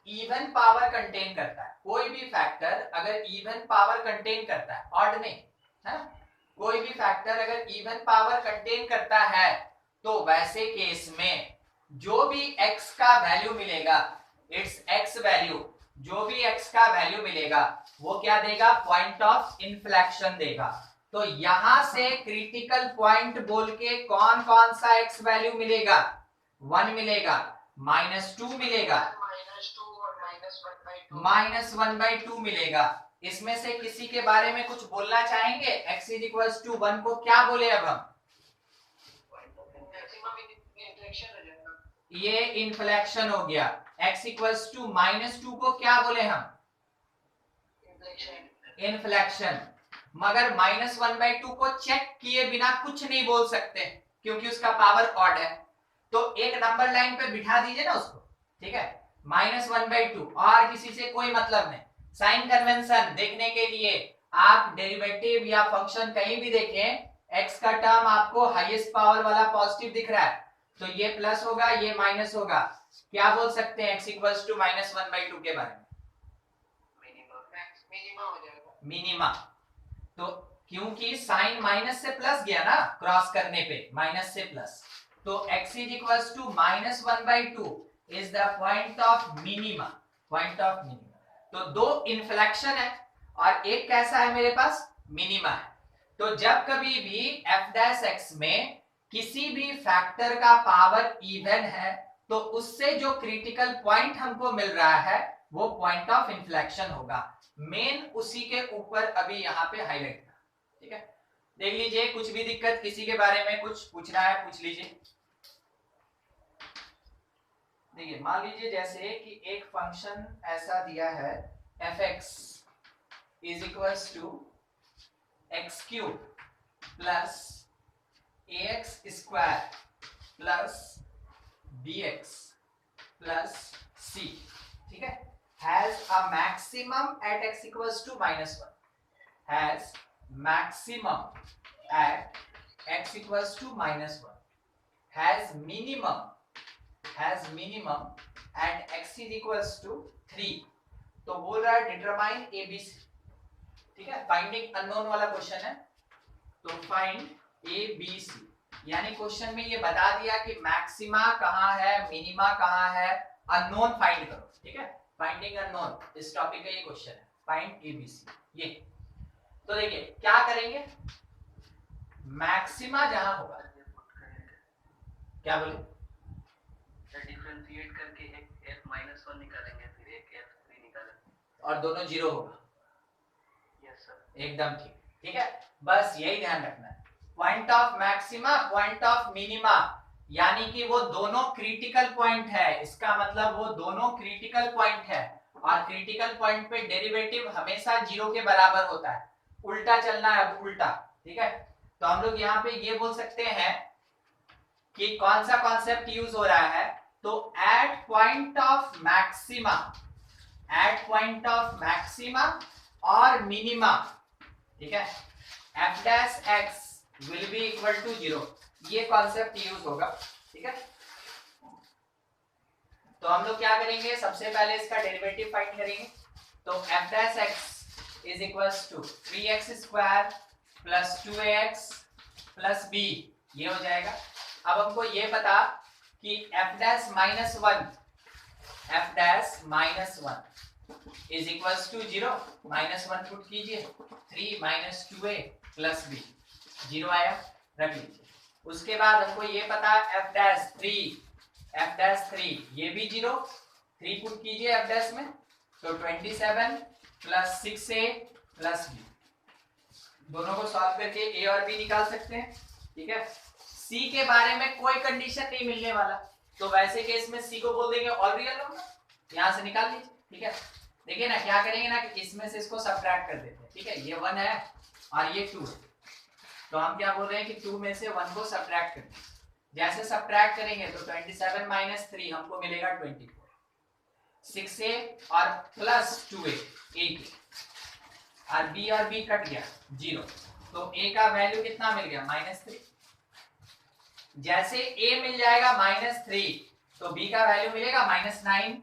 इवन पावर कंटेन करता है, कोई भी फैक्टर अगर इवन पावर कंटेन करता है, ऑड नहीं है, कोई भी फैक्टर अगर इवन पावर कंटेन करता है, तो वैसे केस में जो भी x का वैल्यू मिलेगा, इट्स x वैल्यू, जो भी x का वैल्यू मिलेगा वो क्या देगा, पॉइंट ऑफ इन्फ्लेक्शन देगा। तो यहां से क्रिटिकल पॉइंट बोल के कौन कौन सा x वैल्यू मिलेगा, 1 मिलेगा, -2 मिलेगा,
-2 और -1/2
-1/2 मिलेगा। इसमें से किसी के बारे में कुछ बोलना चाहेंगे, x इज इक्वल्स टू 1 को क्या बोले अब हम,
मैक्सिमम इंफ्लेक्शन हो जाएगा,
ये इन्फ्लेक्शन हो गया। x इक्वल्स टू -2 को क्या बोले हम,
इंफ्लेक्शन।
इन्फ्लेक्शन। मगर -1/2 को चेक किए बिना कुछ नहीं बोल सकते क्योंकि उसका पावर ऑड है, तो एक नंबर लाइन पे बिठा दीजिए ना उसको, ठीक है, -1/2, और किसी से कोई मतलब नहीं। साइन कन्वेंशन देखने के लिए आप डेरिवेटिव या फंक्शन कहीं भी देखें, x का टर्म आपको हाईएस्ट पावर वाला पॉजिटिव दिख रहा है, तो ये प्लस होगा, ये माइनस होगा, क्या बोल सकते हैं x इक्वल्स टू -1/2 के बारे में,
मिनिमम हो जाएगा,
मिनिमा। तो क्योंकि साइन माइनस से प्लस गया ना, क्रॉस करने पे माइनस से प्लस, तो x is equals to -1/2 is the point of minima, point of minima. तो दो इन्फ्लेक्शन है और एक कैसा है मेरे पास, मिनिमा है। तो जब कभी भी f डैश x में किसी भी फैक्टर का पावर इवन है, तो उससे जो क्रिटिकल पॉइंट हमको मिल रहा है वो पॉइंट ऑफ इन्फ्लेक्शन होगा। मेन उसी के ऊपर अभी यहाँ पे हाईलाइट, ठीक है। देख लीजिए, कुछ भी दिक्कत, किसी के बारे में कुछ पूछना है पूछ लीजिए। देखिए मान लीजिए जैसे कि एक फंक्शन ऐसा दिया है fx is equals to x cube plus ax square plus bx plus c, ठीक है, has a maximum at x equals to -1, has maximum at x equals to -1 has minimum at x is equals to 3। तो बोल रहा है determine ABC, ठीक है, finding unknown वाला question है, तो फाइंड ABC, यानी क्वेश्चन में ये बता दिया कि मैक्सिमा कहाँ है, मिनिमा कहाँ है, अननोन फाइंड करो, ठीक है, फाइंडिंग अननोन, इस टॉपिक का ये क्वेश्चन है, फाइंड ABC ये। तो देखिए क्या करेंगे, मैक्सिमा जहां होगा, क्या बोले,
डिफरेंशिएट करके एक f-1 निकालेंगे, फिर एक f3 निकालेंगे
और दोनों जीरो होगा।
यस सर,
एकदम ठीक, ठीक है, बस यही ध्यान रखना है। Point of maxima, point of minima, यानी कि वो दोनों क्रिटिकल पॉइंट है, इसका मतलब वो दोनों क्रिटिकल पॉइंट है, और क्रिटिकल पॉइंट पे डेरिवेटिव हमेशा जीरो के बराबर होता है, उल्टा चलना है, अब उल्टा, ठीक है। तो हम लोग यहाँ पे ये बोल सकते हैं कि कौन सा कॉन्सेप्ट यूज हो रहा है, तो at point of maxima, at point of maxima और मिनिमा, ठीक है, f dash x will be equal to 0, ये कॉन्सेप्ट यूज होगा, ठीक है। तो हम लोग क्या करेंगे, सबसे पहले इसका डेरिवेटिव फाइंड करेंगे, तो f dash x is equals to 3x square plus 2ax plus b, ये हो जाएगा। अब हमको ये पता कि f dash -1, f dash -1 is equals to 0, -1 put कीजिए, 3 - 2a प्लस b, 0 आया, रख लीजिए। उसके बाद हमको ये पता f डैश 3 ये भी 0, 3 पुट कीजिए f डैश में, तो 27 प्लस 6a प्लस b, दोनों को सॉल्व करके a और b निकाल सकते हैं, ठीक है। c के बारे में कोई कंडीशन नहीं मिलने वाला, तो वैसे केस में c को बोल देंगे ऑल रियल नंबर, यहां से निकाल लीजिए, ठीक है। देखिए ना क्या करेंगे ना कि इसमें से इसको सब्ट्रैक्ट कर देते हैं, ठीक है, ये 1 है और ये 2 है, तो हम क्या बोल रहे हैं कि 2 में से 1 को सब्ट्रैक्ट करें, जैसे सब्ट्रैक्ट करेंगे तो 27 - 3 हमको मिलेगा 24, 6a और प्लस 2a 8, और b कट गया 0, तो a का वैल्यू कितना मिल गया -3, जैसे a मिल जाएगा -3 तो b का वैल्यू मिलेगा -9,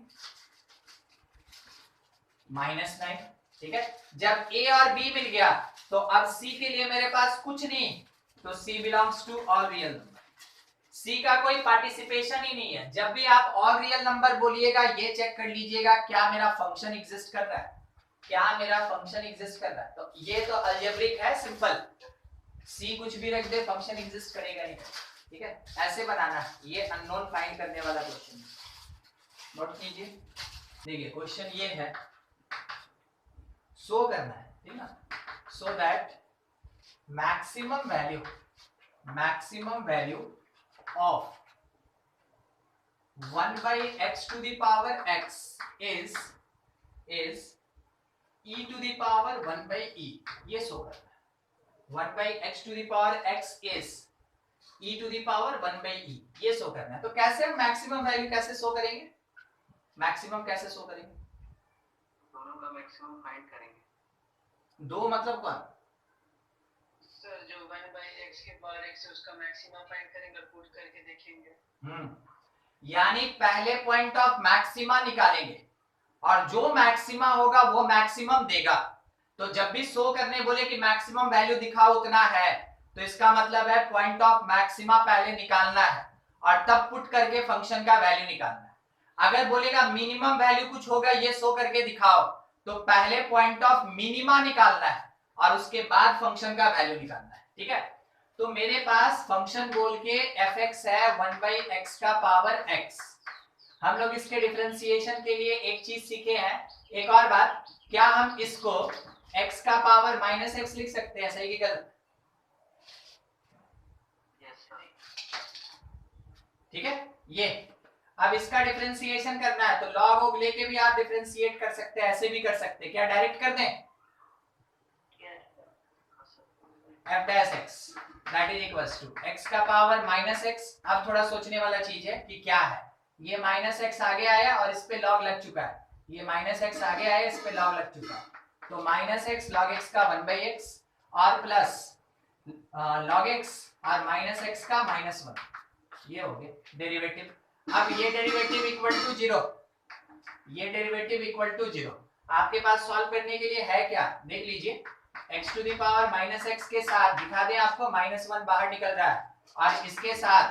ठीक है। जब a और b मिल गया तो अब c के लिए मेरे पास कुछ नहीं, तो c belongs to all real number, c का कोई पार्टिसिपेशन ही नहीं है। जब भी आप ऑल रियल नंबर बोलिएगा ये चेक कर लीजिएगा क्या मेरा फंक्शन एग्जिस्ट कर रहा है, क्या मेरा फंक्शन एग्जिस्ट कर रहा है, तो ये तो अलजेब्रिक है, सिंपल, c कुछ भी रख दे फंक्शन एग्जिस्ट करेगा नहीं, ठीक है, ऐसे बनाना है। ये अननोन फाइंड करने वाला क्वेश्चन है, नोट कीजिए। देखिए क्वेश्चन ये है, शो करना है, ठीक ना, so that maximum value of 1 by x to the power x is e to the power 1 by e, ये शो करना है। 1 by x to the power x is e to the power 1 by e, ये show करना है। तो कैसे हम maximum value कैसे शो करेंगे, मैक्सिमम कैसे शो करेंगे,
दोनों का मैक्सिमम फाइंड करेंगे।
दो मतलब कौन,
सर जो 1 by x के पावर x है उसका मैक्सिमम फाइंड करेंगे और पुट करके देखेंगे।
यानी पहले पॉइंट ऑफ मैक्सिमा निकालेंगे और जो मैक्सिमा होगा वो मैक्सिमम देगा। तो जब भी शो करने बोले कि मैक्सिमम वैल्यू दिखाओ उतना है, तो इसका मतलब है पॉइंट ऑफ मैक्सिमा पहले निकालना है और तब पुट करके फंक्शन का वैल्यू निकालना है। अगर बोलेगा मिनिमम वैल्यू कुछ होगा ये शो करके दिखाओ, तो पहले पॉइंट ऑफ मिनिमा निकालना है और उसके बाद फंक्शन का वैल्यू निकालना है, ठीक है। तो मेरे पास फंक्शन बोल के fx है 1 by x का पावर x। हम लोग इसके डिफरेंशिएशन के लिए एक चीज सीखे हैं, एक और बात, क्या हम इसको x का पावर -x लिख सकते हैं, सही कि गलत, ठीक है। ये अब इसका डिफरेंशिएशन करना है तो log og लेके भी आप डिफरेंशिएट कर सकते हैं, ऐसे भी कर सकते हैं, क्या डायरेक्ट कर दें, f dash x that is equals to x का पावर -x। अब थोड़ा सोचने वाला चीज है कि क्या है, ये -x आगे आया और इस पे log लग चुका है, ये -x आगे आया इस पे log लग चुका है, तो -x log x का 1 by x और प्लस log x और माइनस x का -1, ये हो गया डेरिवेटिव। अब ये डेरिवेटिव इक्वल टू 0, ये डेरिवेटिव इक्वल टू 0 आपके पास सॉल्व करने के लिए है क्या, देख लीजिए। x to the power -x के साथ दिखा दें आपको, -1 बाहर निकल रहा है और इसके साथ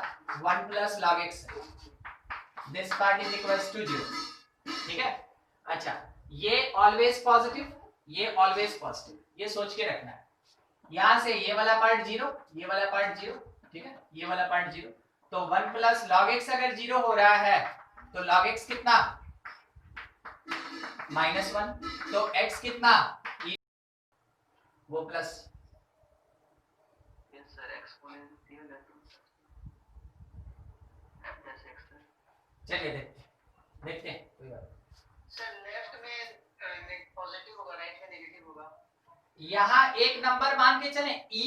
1 plus log x, this part is equals to 0, ठीक है। अच्छा, ये ऑलवेज पॉजिटिव, ये ऑलवेज पॉजिटिव, ये सोच के रखना है। यहां से ये वाला पार्ट 0, ये वाला पार्ट 0, ठीक है, ये वाला पार्ट 0, तो 1 प्लस log x अगर 0 हो रहा है तो log x कितना, -1, तो x कितना, वो plus.
Yes sir, exponential f dash x sir.
चलिए देखते हैं कोई बात।
सर लेफ्ट में पॉजिटिव होगा, राइट में नेगेटिव होगा।
यहाँ एक नंबर मान के चले, ई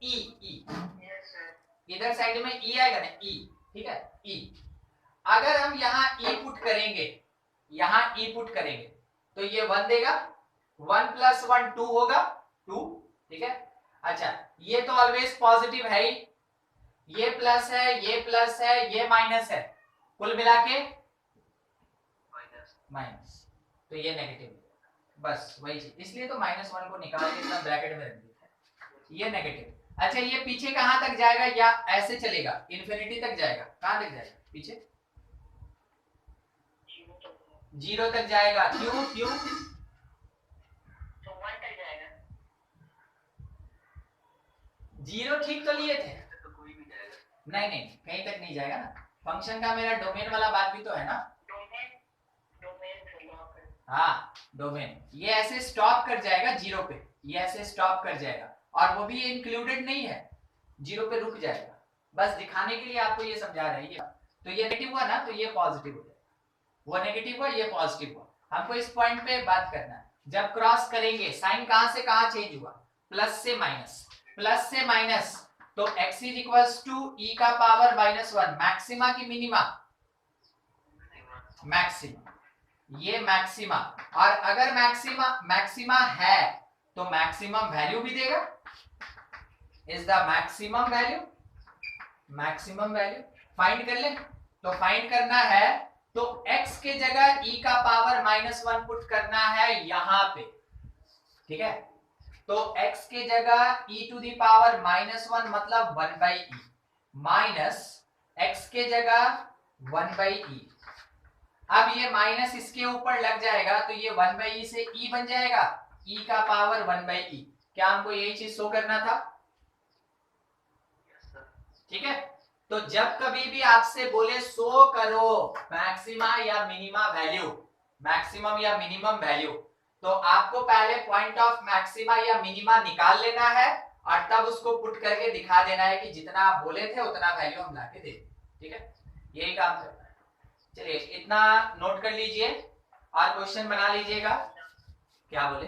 ई ई,
यस सर।
इधर साइड में ई आएगा ना, ई, ठीक है, ई। अगर हम यहाँ ई पुट करेंगे, यहाँ ई पुट करेंगे तो ये 1 देगा, 1 प्लस 1 2 होगा, 2, ठीक है। अच्छा, ये तो ऑलवेज पॉजिटिव है ही, ये प्लस है, ये प्लस है, ये माइनस है, कुल मिला के माइनस, तो ये नेगेटिव, बस वही चीज, इसलिए तो -1 को निकाल के इतना ब्रैकेट में रख दिया है, ये नेगेटिव। अच्छा, ये पीछे कहां तक जाएगा, या ऐसे चलेगा इन्फिनिटी तक जाएगा, कहां तक जाएगा पीछे, 0 तक जाएगा, क्यों क्यों,
तो 1 तक जाएगा।
0 ठीक तो लिए थे,
तो कोई भी जाएगा।
नहीं नहीं कहीं तक नहीं जाएगा ना, फंक्शन का मेरा डोमेन वाला बात भी तो है ना,
डोमेन से लॉक कर।
हाँ डोमेन, ये ऐसे स्टॉप कर जाएगा 0 पे, ये ऐसे स्टॉप कर जाएगा, और वो भी इंक्लूडेड नहीं है, 0 पे रुक जाएगा, बस दिखाने के लिए आपको ये समझा रहे हैं। तो ये नेगेटिव हुआ ना, तो ये पॉजिटिव हो जाएगा, वो नेगेटिव हुआ, ये पॉजिटिव हुआ। हमको इस पॉइंट पे बात करना है, जब क्रॉस करेंगे साइन कहां से कहां चेंज हुआ, प्लस से माइनस, प्लस से माइनस, तो x is equals to e का पावर -1, मैक्सिमा की मिनिमा, मैक्सिमा, ये मैक्सिमा। और अगर मैक्सिमा है तो मैक्सिमम वैल्यू भी देगा, is the maximum value find कर ले। तो फाइंड करना है तो x के जगह e का पावर -1 पुट करना है यहां पे, ठीक है। तो x के जगह e टू द पावर -1 मतलब 1/e, माइनस x के जगह 1/e। अब ये माइनस इसके ऊपर लग जाएगा तो ये 1/e से e बन जाएगा, e का पावर 1/e। क्या हमको यही चीज शो करना था, ठीक है। तो जब कभी भी आपसे बोले शो करो मैक्सिमा या मिनिमा वैल्यू, मैक्सिमम या मिनिमम वैल्यू, तो आपको पहले पॉइंट ऑफ मैक्सिमा या मिनिमा निकाल लेना है और तब उसको पुट करके दिखा देना है कि जितना आप बोले थे उतना वैल्यू हम लाके दे, ठीक है, यही काम करना है। चलिए इतना नोट कर लीजिए और क्वेश्चन बना लीजिएगा। क्या बोले,